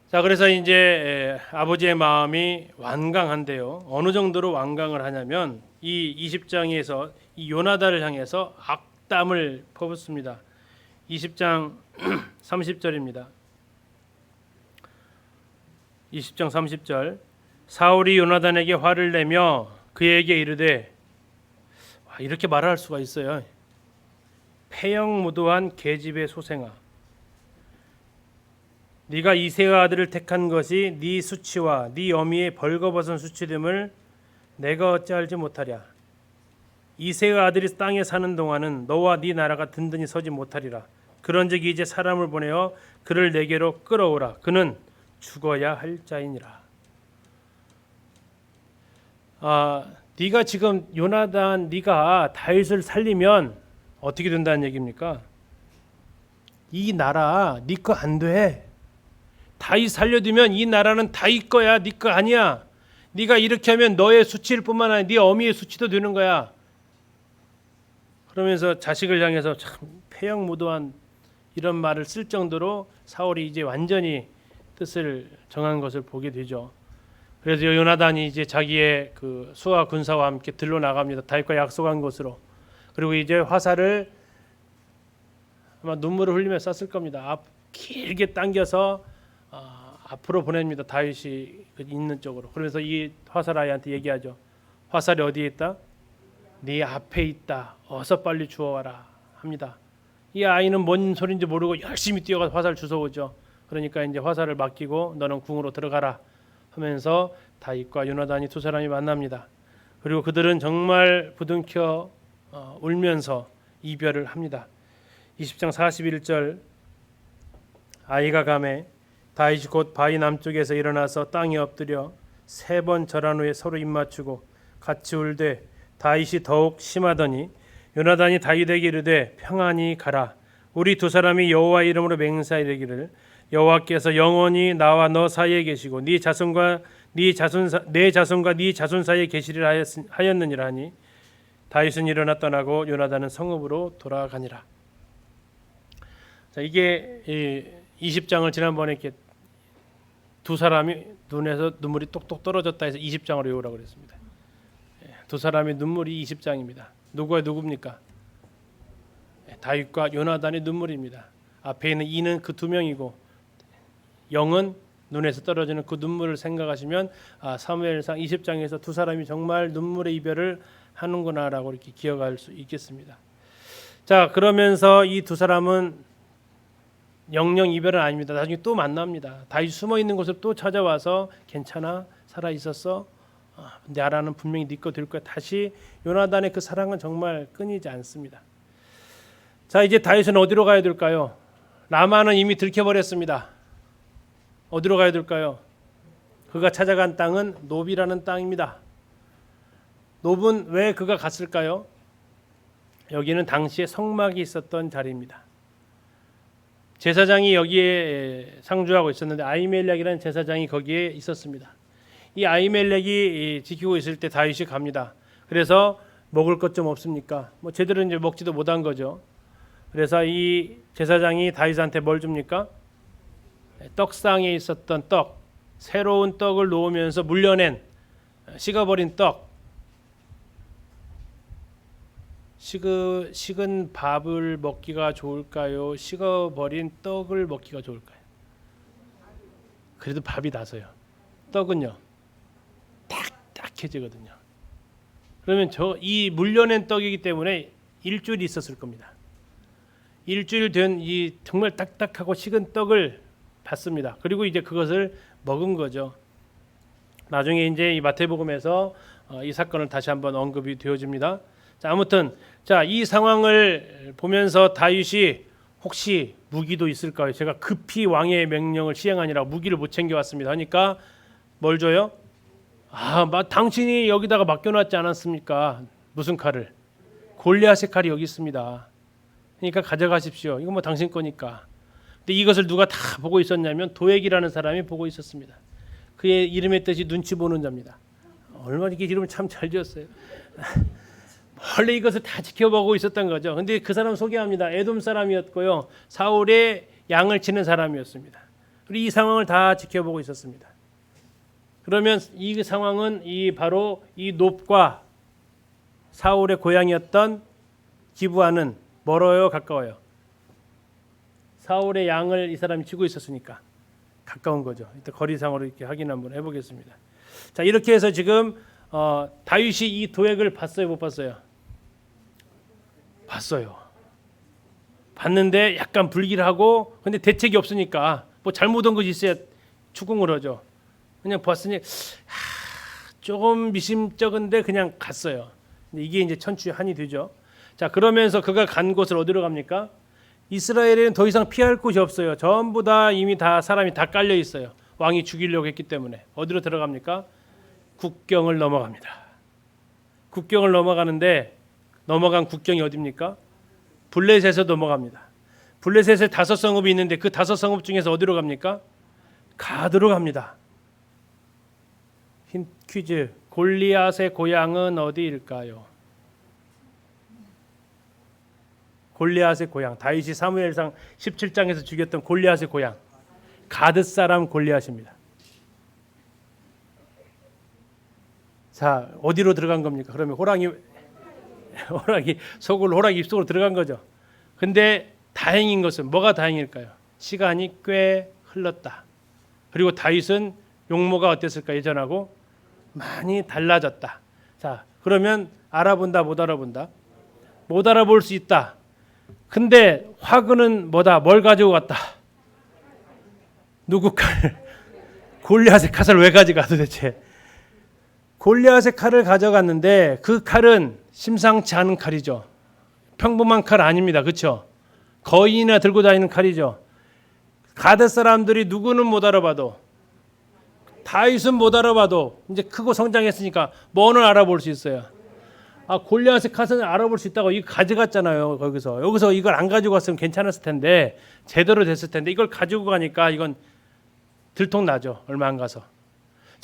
자, 그래서 이제 아버지의 마음이 완강한데요. 어느 정도로 완강을 하냐면 이 20장에서 이 요나단을 향해서 악담을 퍼붓습니다. 20장 30절입니다. 20장 30절. 사울이 요나단에게 화를 내며 그에게 이르되, 이렇게 말할 수가 있어요. 폐영무도한 계집의 소생아, 네가 이새의 아들을 택한 것이 네 수치와 네 어미의 벌거벗은 수치됨을 내가 어찌알지 못하랴. 이새의 아들이 땅에 사는 동안은 너와 네 나라가 든든히 서지 못하리라. 그런즉 이제 사람을 보내어 그를 내게로 끌어오라. 그는 죽어야 할 자이니라. 네가 지금 요나단 네가 다윗을 살리면 어떻게 된다는 얘기입니까? 이 나라 네 거 안 돼. 다윗 살려두면 이 나라는 다윗 거야. 네 거 아니야. 네가 이렇게 하면 너의 수치일 뿐만 아니라 네 어미의 수치도 되는 거야. 그러면서 자식을 향해서 참 폐영무도한 이런 말을 쓸 정도로 사울이 이제 완전히 뜻을 정한 것을 보게 되죠. 그래서 요나단이 이제 자기의 그 수하 군사와 함께 들러 나갑니다. 다윗과 약속한 곳으로. 그리고 이제 화살을 아마 눈물을 흘리며 쐈을 겁니다. 길게 당겨서 앞으로 보냅니다. 다윗이 있는 쪽으로. 그러면서 이 화살 아이한테 얘기하죠. 화살이 어디에 있다? 네 앞에 있다. 어서 빨리 주워와라 합니다. 이 아이는 뭔 소리인지 모르고 열심히 뛰어가서 화살 주워오죠. 그러니까 이제 화살을 맡기고 너는 궁으로 들어가라 하면서 다윗과 요나단이 두 사람이 만납니다. 그리고 그들은 정말 부둥켜 울면서 이별을 합니다. 20장 41절. 아이가 가매 다윗이 곧 바위 남쪽에서 일어나서 땅에 엎드려 3번 절한 후에 서로 입맞추고 같이 울되 다윗이 더욱 심하더니 요나단이 다윗에게 이르되 평안히 가라. 우리 두 사람이 여호와 이름으로 맹세하기를 여호와께서 영원히 나와 너 사이에 계시고 네 자손과 내 자손과 네 자손 사이에 계시리라 하였느니라 하니 다윗은 일어나 떠나고 요나단은 성읍으로 돌아가니라. 자, 이게 20장을 지난번에 이렇게 두 사람이 눈에서 눈물이 똑똑 떨어졌다 해서 20장으로 외우라고 그랬습니다. 두 사람의 눈물이 20장입니다. 누굽니까? 다윗과 요나단의 눈물입니다. 앞에 있는 이는 그 두 명이고 영은 눈에서 떨어지는 그 눈물을 생각하시면 사무엘상 20장에서 두 사람이 정말 눈물의 이별을 하는구나라고 이렇게 기억할 수 있겠습니다. 자, 그러면서 이 두 사람은 영영 이별은 아닙니다. 나중에 또 만납니다. 다윗 숨어 있는 곳을 또 찾아와서 괜찮아? 살아 있었어? 나라는 분명히 네 거 될 거야. 다시 요나단의 그 사랑은 정말 끊이지 않습니다. 자, 이제 다윗은 어디로 가야 될까요? 라마는 이미 들켜버렸습니다. 어디로 가야 될까요? 그가 찾아간 땅은 노비라는 땅입니다. 노브는 왜 그가 갔을까요? 여기는 당시에 성막이 있었던 자리입니다. 제사장이 여기에 상주하고 있었는데 아히멜렉이라는 제사장이 거기에 있었습니다. 이 아히멜렉이 지키고 있을 때 다윗이 갑니다. 그래서 먹을 것 좀 없습니까? 뭐 제대로 이제 먹지도 못한 거죠. 그래서 이 제사장이 다윗한테 뭘 줍니까? 떡상에 있었던 떡, 새로운 떡을 놓으면서 물려낸 식어버린 떡, 식은 밥을 먹기가 좋을까요? 식어버린 떡을 먹기가 좋을까요? 그래도 밥이 나서요. 떡은요, 딱딱해지거든요. 그러면 이 물려낸 떡이기 때문에 일주일이 있었을 겁니다. 일주일 된 이 정말 딱딱하고 식은 떡을 받습니다. 그리고 이제 그것을 먹은 거죠. 나중에 이제 이 마태복음에서 이 사건을 다시 한번 언급이 되어집니다. 자, 아무튼 이 상황을 보면서 다윗이 혹시 무기도 있을까요? 제가 급히 왕의 명령을 시행하니라 무기를 못 챙겨왔습니다. 하니까 뭘 줘요? 당신이 여기다가 맡겨놨지 않았습니까? 무슨 칼을? 골리앗의 칼이 여기 있습니다. 그러니까 가져가십시오. 이거 뭐 당신 거니까. 근데 이것을 누가 다 보고 있었냐면 도액이라는 사람이 보고 있었습니다. 그의 이름의 뜻이 눈치 보는 자입니다. 얼마나 이게 이름을 참 잘 지었어요. 원래 이것을 다 지켜보고 있었던 거죠. 근데 그 사람 소개합니다. 에돔 사람이었고요. 사울의 양을 치는 사람이었습니다. 그리고 이 상황을 다 지켜보고 있었습니다. 그러면 이 상황은 바로 이 놉과 사울의 고향이었던 기브아는 멀어요, 가까워요? 사울의 양을 이 사람이 치고 있었으니까 가까운 거죠. 이따 거리상으로 이렇게 확인 한번 해보겠습니다. 자, 이렇게 해서 지금 다윗이 이 도액을 봤어요, 못 봤어요? 봤어요. 봤는데 약간 불길하고, 근데 대책이 없으니까 뭐 잘못한 것이 있어야 추궁을 하죠. 그냥 봤으니 조금 미심쩍은데 그냥 갔어요. 근데 이게 이제 천추의 한이 되죠. 자, 그러면서 그가 간 곳을 어디로 갑니까? 이스라엘에는 더 이상 피할 곳이 없어요. 전부 다 이미 다 사람이 다 깔려 있어요. 왕이 죽이려고 했기 때문에. 어디로 들어갑니까? 국경을 넘어갑니다. 국경을 넘어가는데 넘어간 국경이 어디입니까? 블레셋에서 넘어갑니다. 블레셋에 5성읍이 있는데 그 5성읍 중에서 어디로 갑니까? 가드로 갑니다. 힌트 퀴즈. 골리앗의 고향은 어디일까요? 골리앗의 고향. 다윗이 사무엘상 17장에서 죽였던 골리앗의 고향. 가드 사람 골리앗입니다. 자, 어디로 들어간 겁니까? 그러면 호랑이 속으로, 호랑이 입속으로 들어간 거죠. 근데 다행인 것은 뭐가 다행일까요? 시간이 꽤 흘렀다. 그리고 다윗은 용모가 어땠을까? 예전하고 많이 달라졌다. 자, 그러면 알아본다, 못 알아본다? 못 알아볼 수 있다. 근데 화근은 뭐다? 뭘 가지고 갔다? 누구 칼? 골리앗의 칼을 왜 가져가 도대체? 골리앗의 칼을 가져갔는데 그 칼은 심상치 않은 칼이죠. 평범한 칼 아닙니다. 그렇죠? 거인이나 들고 다니는 칼이죠. 가드 사람들이 누구는 못 알아봐도, 다윗은 못 알아봐도 이제 크고 성장했으니까 뭐는 알아볼 수 있어요. 골리앗의 칼은 알아볼 수 있다고 이거 가져갔잖아요. 여기서 이걸 안 가지고 갔으면 괜찮았을 텐데, 제대로 됐을 텐데 이걸 가지고 가니까 이건 들통나죠. 얼마 안 가서.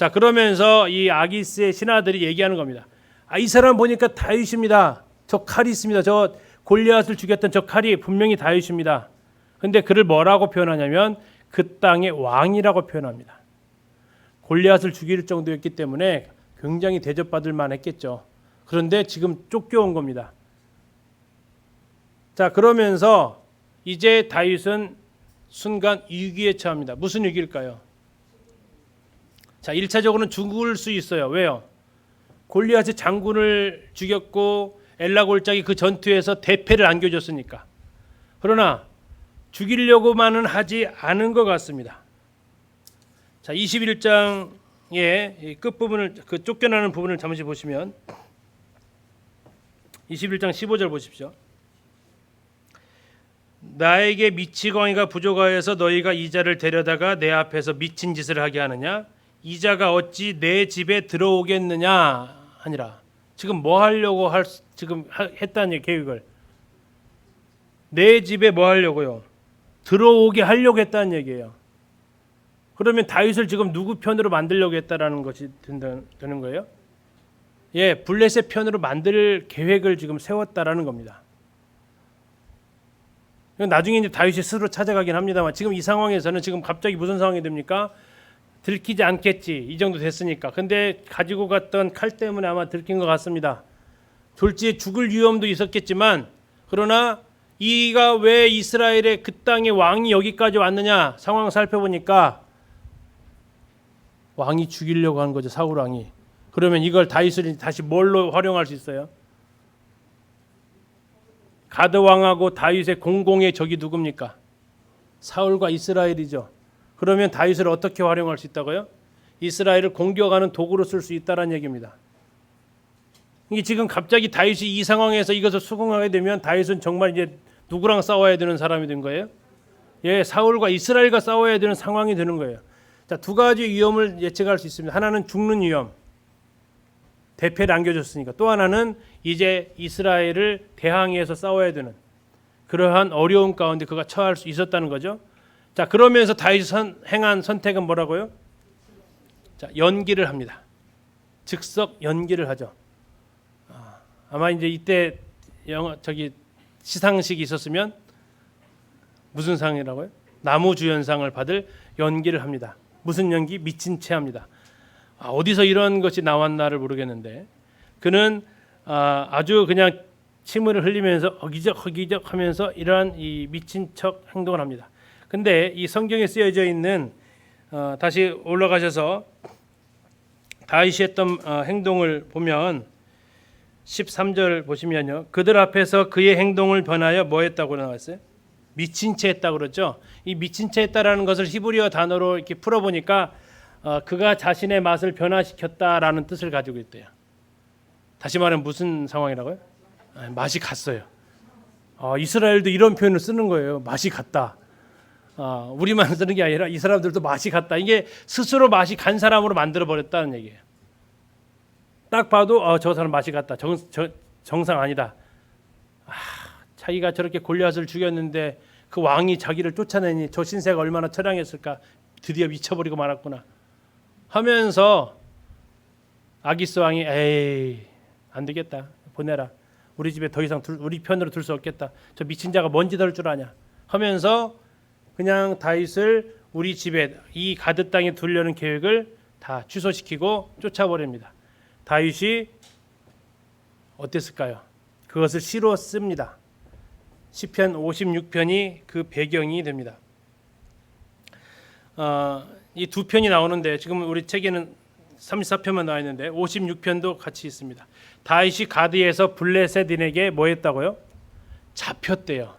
자, 그러면서 이 아기스의 신하들이 얘기하는 겁니다. 아, 이 사람 보니까 다윗입니다. 저 칼이 있습니다. 저 골리앗을 죽였던 저 칼이 분명히 다윗입니다. 근데 그를 뭐라고 표현하냐면 그 땅의 왕이라고 표현합니다. 골리앗을 죽일 정도였기 때문에 굉장히 대접받을 만했겠죠. 그런데 지금 쫓겨온 겁니다. 자, 그러면서 이제 다윗은 순간 위기에 처합니다. 무슨 위기일까요? 자, 1차적으로는 죽을 수 있어요. 왜요? 골리앗이 장군을 죽였고 엘라 골짜기 그 전투에서 대패를 안겨줬으니까. 그러나 죽이려고만은 하지 않은 것 같습니다. 자, 21장의 끝부분을 그 쫓겨나는 부분을 잠시 보시면 21장 15절 보십시오. 나에게 미치광이가 부족하여서 너희가 이자를 데려다가 내 앞에서 미친 짓을 하게 하느냐? 이자가 어찌 내 집에 들어오겠느냐 하니라. 지금 뭐 하려고 했다는 계획을. 내 집에 뭐 하려고요? 들어오게 하려고 했다는 얘기예요. 그러면 다윗을 지금 누구 편으로 만들려고 했다라는 것이 되는 거예요? 예, 블레셋 편으로 만들 계획을 지금 세웠다라는 겁니다. 나중에 이제 다윗이 스스로 찾아가긴 합니다만 지금 이 상황에서는 지금 갑자기 무슨 상황이 됩니까? 들키지 않겠지. 이 정도 됐으니까. 근데 가지고 갔던 칼 때문에 아마 들킨 것 같습니다. 졸지에 죽을 위험도 있었겠지만 그러나 이가 왜 이스라엘의 그 땅의 왕이 여기까지 왔느냐 상황 살펴보니까 왕이 죽이려고 하는 거죠. 사울 왕이. 그러면 이걸 다윗을 다시 뭘로 활용할 수 있어요? 가드 왕하고 다윗의 공공의 적이 누굽니까? 사울과 이스라엘이죠. 그러면 다윗을 어떻게 활용할 수 있다고요? 이스라엘을 공격하는 도구로 쓸 수 있다는 얘기입니다. 이게 지금 갑자기 다윗이 이 상황에서 이것을 수긍하게 되면 다윗은 정말 이제 누구랑 싸워야 되는 사람이 된 거예요? 예, 사울과 이스라엘과 싸워야 되는 상황이 되는 거예요. 자, 두 가지 위험을 예측할 수 있습니다. 하나는 죽는 위험. 대패를 안겨줬으니까. 또 하나는 이제 이스라엘을 대항해서 싸워야 되는 그러한 어려움 가운데 그가 처할 수 있었다는 거죠. 자, 그러면서 다윗이 행한 선택은 뭐라고요? 자, 연기를 합니다. 즉석 연기를 하죠. 아마 이제 이때 시상식이 있었으면 무슨 상이라고요? 나무주연상을 받을 연기를 합니다. 무슨 연기? 미친 채 합니다. 어디서 이런 것이 나왔나를 모르겠는데 그는 아주 그냥 침을 흘리면서 허기적 하면서 이러한 이 미친 척 행동을 합니다. 근데 이 성경에 쓰여져 있는 다시 올라가셔서 다윗이 했던 행동을 보면 13절 보시면요. 그들 앞에서 그의 행동을 변하여 뭐 했다고 나왔어요? 미친 채 했다고 그랬죠. 이 미친 채 했다라는 것을 히브리어 단어로 이렇게 풀어보니까 그가 자신의 맛을 변화시켰다라는 뜻을 가지고 있대요. 다시 말하면 무슨 상황이라고요? 맛이 갔어요. 이스라엘도 이런 표현을 쓰는 거예요. 맛이 갔다. 우리만 쓰는 게 아니라 이 사람들도 맛이 갔다. 이게 스스로 맛이 간 사람으로 만들어 버렸다는 얘기예요. 딱 봐도 저 사람 맛이 갔다. 정상 아니다. 자기가 저렇게 골리앗을 죽였는데 그 왕이 자기를 쫓아내니 저 신세가 얼마나 처량했을까. 드디어 미쳐버리고 말았구나 하면서 아기스 왕이 에이 안 되겠다. 보내라. 우리 집에 더 이상 우리 편으로 둘 수 없겠다. 저 미친 자가 뭔 짓 할 줄 아냐 하면서 그냥 다윗을 우리 집에 이 가드 땅에 두려는 계획을 다 취소시키고 쫓아버립니다. 다윗이 어땠을까요? 그것을 시로 씁니다. 시편 56편이 그 배경이 됩니다. 이 두 편이 나오는데 지금 우리 책에는 34편만 나와 있는데 56편도 같이 있습니다. 다윗이 가드에서 블레셋인에게 뭐 했다고요? 잡혔대요.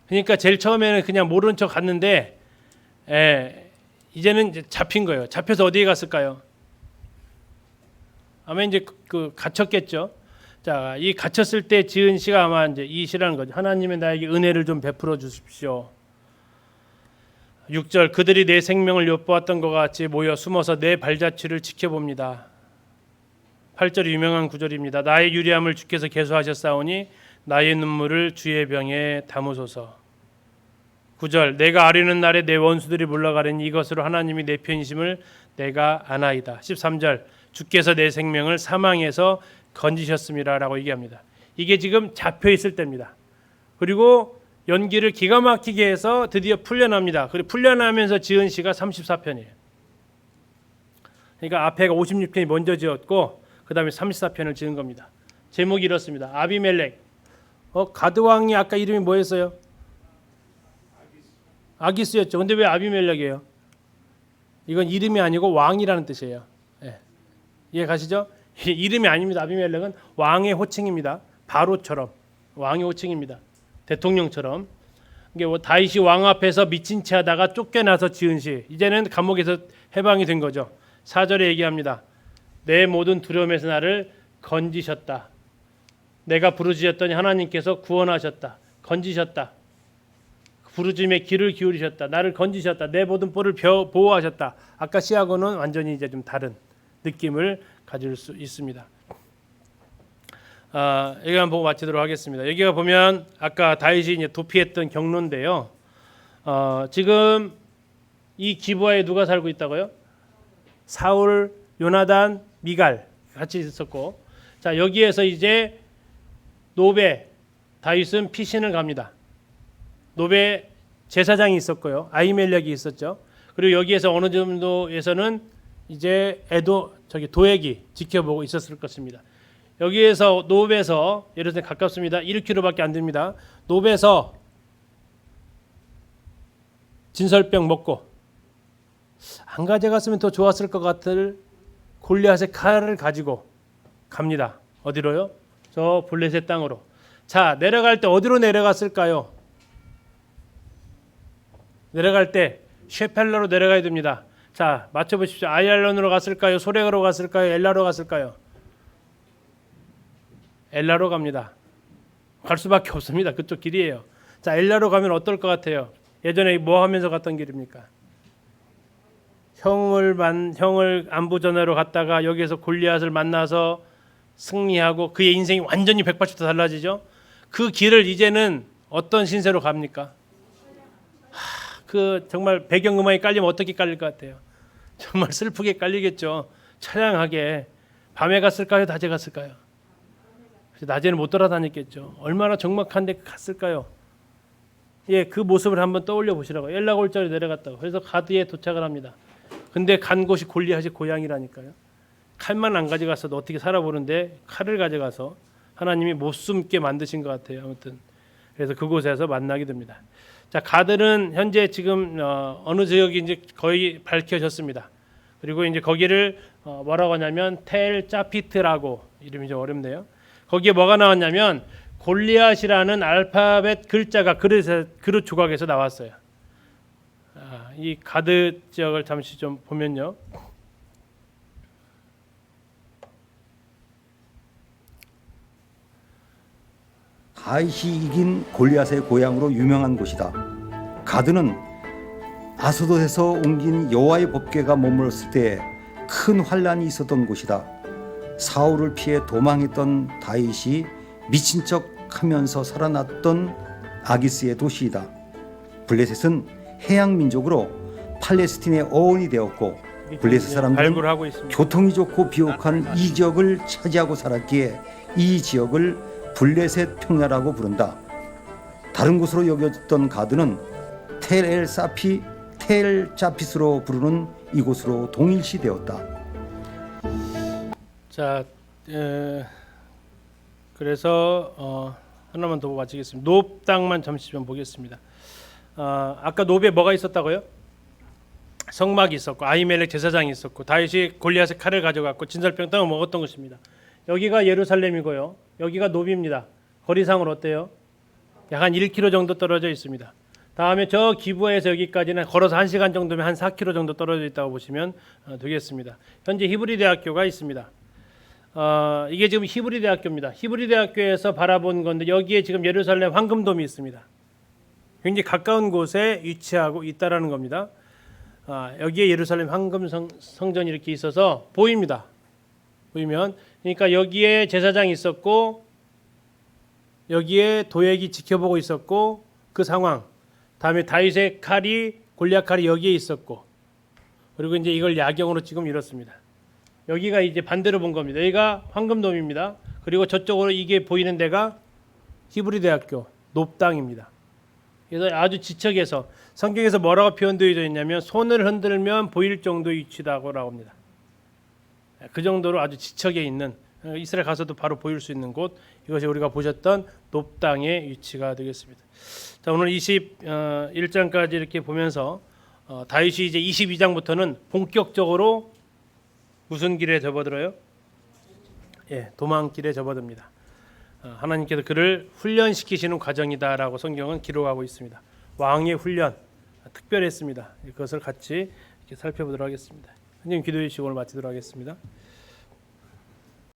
그러니까 제일 처음에는 그냥 모르는 척 갔는데 이제는 이제 잡힌 거예요. 잡혀서 어디에 갔을까요? 아마 이제 갇혔겠죠. 자, 이 갇혔을 때 지은 시가 아마 이제 이 시라는 거죠. 하나님의 나에게 은혜를 좀 베풀어 주십시오. 6절 그들이 내 생명을 엿보았던 것 같이 모여 숨어서 내 발자취를 지켜봅니다. 8절이 유명한 구절입니다. 나의 유리함을 주께서 계수하셨사오니 나의 눈물을 주의 병에 담으소서. 9절 내가 아뢰는 날에 내 원수들이 물러가려니 이것으로 하나님이 내 편이심을 내가 아나이다. 13절 주께서 내 생명을 사망에서 건지셨음이라라고 얘기합니다. 이게 지금 잡혀 있을 때입니다. 그리고 연기를 기가 막히게 해서 드디어 풀려납니다. 그리고 풀려나면서 지은 시가 34편이에요. 그러니까 앞에가 56편이 먼저 지었고 그 다음에 34편을 지은 겁니다. 제목이 이렇습니다. 아비멜렉. 가드 왕이 아까 이름이 뭐였어요? 아기스였죠. 근데 왜 아비멜렉이에요? 이건 이름이 아니고 왕이라는 뜻이에요. 예. 이해 가시죠? 이름이 아닙니다. 아비멜렉은 왕의 호칭입니다. 바로처럼 왕의 호칭입니다. 대통령처럼. 이게 뭐 다윗이 왕 앞에서 미친 채 하다가 쫓겨나서 지은 시. 이제는 감옥에서 해방이 된 거죠. 4절에 얘기합니다. 내 모든 두려움에서 나를 건지셨다. 내가 부르짖었더니 하나님께서 구원하셨다. 건지셨다. 부르짖음에 귀를 기울이셨다. 나를 건지셨다. 내 모든 뿔을 보호하셨다. 아까 시하고는 완전히 이제 좀 다른 느낌을 가질 수 있습니다. 여기만 보고 마치도록 하겠습니다. 여기가 보면 아까 다윗이 이제 도피했던 경로인데요. 지금 이 기브아에 누가 살고 있다고요? 사울, 요나단, 미갈 같이 있었고, 자 여기에서 이제 노베 다윗은 피신을 갑니다. 노베 제사장이 있었고요. 아히멜렉이 있었죠. 그리고 여기에서 어느 정도에서는 이제 도액이 지켜보고 있었을 것입니다. 여기에서 노베에서 예를 들어 가깝습니다. 1km밖에 안 됩니다. 노베에서 진설병 먹고 안 가져갔으면 더 좋았을 것 같을 골리앗의 칼을 가지고 갑니다. 어디로요? 저 블레셋 땅으로. 자, 내려갈 때 어디로 내려갔을까요? 내려갈 때 쉐펠러로 내려가야 됩니다. 자, 맞춰보십시오. 아이알론으로 갔을까요? 소렉으로 갔을까요? 엘라로 갔을까요? 엘라로 갑니다. 갈 수밖에 없습니다. 그쪽 길이에요. 자, 엘라로 가면 어떨 것 같아요? 예전에 뭐 하면서 갔던 길입니까? 형을 안부 전하러 갔다가 여기에서 골리앗을 만나서 승리하고 그의 인생이 완전히 180도 달라지죠. 그 길을 이제는 어떤 신세로 갑니까? 그 정말 배경음악이 깔리면 어떻게 깔릴 것 같아요? 정말 슬프게 깔리겠죠. 처량하게. 밤에 갔을까요? 낮에 갔을까요? 낮에는 못 돌아다녔겠죠. 얼마나 적막한데 갔을까요? 예, 그 모습을 한번 떠올려 보시라고. 엘라 골짜기로 내려갔다고. 그래서 가드에 도착을 합니다. 근데 간 곳이 골리앗의 고향이라니까요. 칼만 안 가져갔어도 어떻게 살아보는데 칼을 가져가서 하나님이 못 숨게 만드신 것 같아요. 아무튼 그래서 그곳에서 만나게 됩니다. 자, 가드는 현재 지금 어느 지역인지 거의 밝혀졌습니다. 그리고 이제 거기를 뭐라고 하냐면 텔 짜피트라고, 이름이 좀 어렵네요. 거기에 뭐가 나왔냐면 골리앗이라는 알파벳 글자가 그릇 조각에서 나왔어요. 이 가드 지역을 잠시 좀 보면요. 다윗이 이긴 골리앗의 고향으로 유명한 곳이다. 가드는 아스돗에서 옮긴 여호와의 법궤가 머물렀을 때 큰 환란이 있었던 곳이다. 사울을 피해 도망했던 다윗이 미친 척하면서 살아났던 아기스의 도시이다. 블레셋은 해양 민족으로 팔레스틴의 어원이 되었고 블레셋 사람들은 발굴하고 있습니다. 교통이 좋고 비옥한 이 지역을 차지하고 살았기에 이 지역을 블레셋 평야라고 부른다. 다른 곳으로 여겨졌던 가드는 텔 짜핏으로 부르는 이곳으로 동일시되었다. 자, 그래서 하나만 더 마치겠습니다. 노브 땅만 잠시 좀 보겠습니다. 아까 노브에 뭐가 있었다고요? 성막이 있었고 아히멜렉 제사장이 있었고 다윗이 골리앗의 칼을 가져갔고 진설병 땅을 먹었던 것입니다. 여기가 예루살렘이고요. 여기가 노브입니다. 거리상으로 어때요? 약 한 1km 정도 떨어져 있습니다. 다음에 저 기브아에서 여기까지는 걸어서 1시간 정도면 한 4km 정도 떨어져 있다고 보시면 되겠습니다. 현재 히브리 대학교가 있습니다. 이게 지금 히브리 대학교입니다. 히브리 대학교에서 바라본 건데 여기에 지금 예루살렘 황금돔이 있습니다. 굉장히 가까운 곳에 위치하고 있다라는 겁니다. 여기에 예루살렘 황금 성전이 이렇게 있어서 보입니다. 보이면 그러니까 여기에 제사장이 있었고 여기에 도액이 지켜보고 있었고 그 상황 다음에 다윗의 칼이 골리앗 칼이 여기에 있었고, 그리고 이제 이걸 야경으로 지금 이렇습니다. 여기가 이제 반대로 본 겁니다. 여기가 황금돔입니다. 그리고 저쪽으로 이게 보이는 데가 히브리 대학교 높당입니다. 그래서 아주 지척에서 성경에서 뭐라고 표현되어 있냐면 손을 흔들면 보일 정도의 위치다고 합니다. 그 정도로 아주 지척에 있는, 이스라엘 가서도 바로 보일 수 있는 곳, 이것이 우리가 보셨던 높당의 위치가 되겠습니다. 자, 오늘 21장까지 이렇게 보면서 다윗이 이제 22장부터는 본격적으로 무슨 길에 접어들어요? 예, 도망길에 접어듭니다. 하나님께서 그를 훈련시키시는 과정이다라고 성경은 기록하고 있습니다. 왕의 훈련 특별했습니다. 그것을 같이 이렇게 살펴보도록 하겠습니다. 선생님 기도해 주시고 오늘 마치도록 하겠습니다.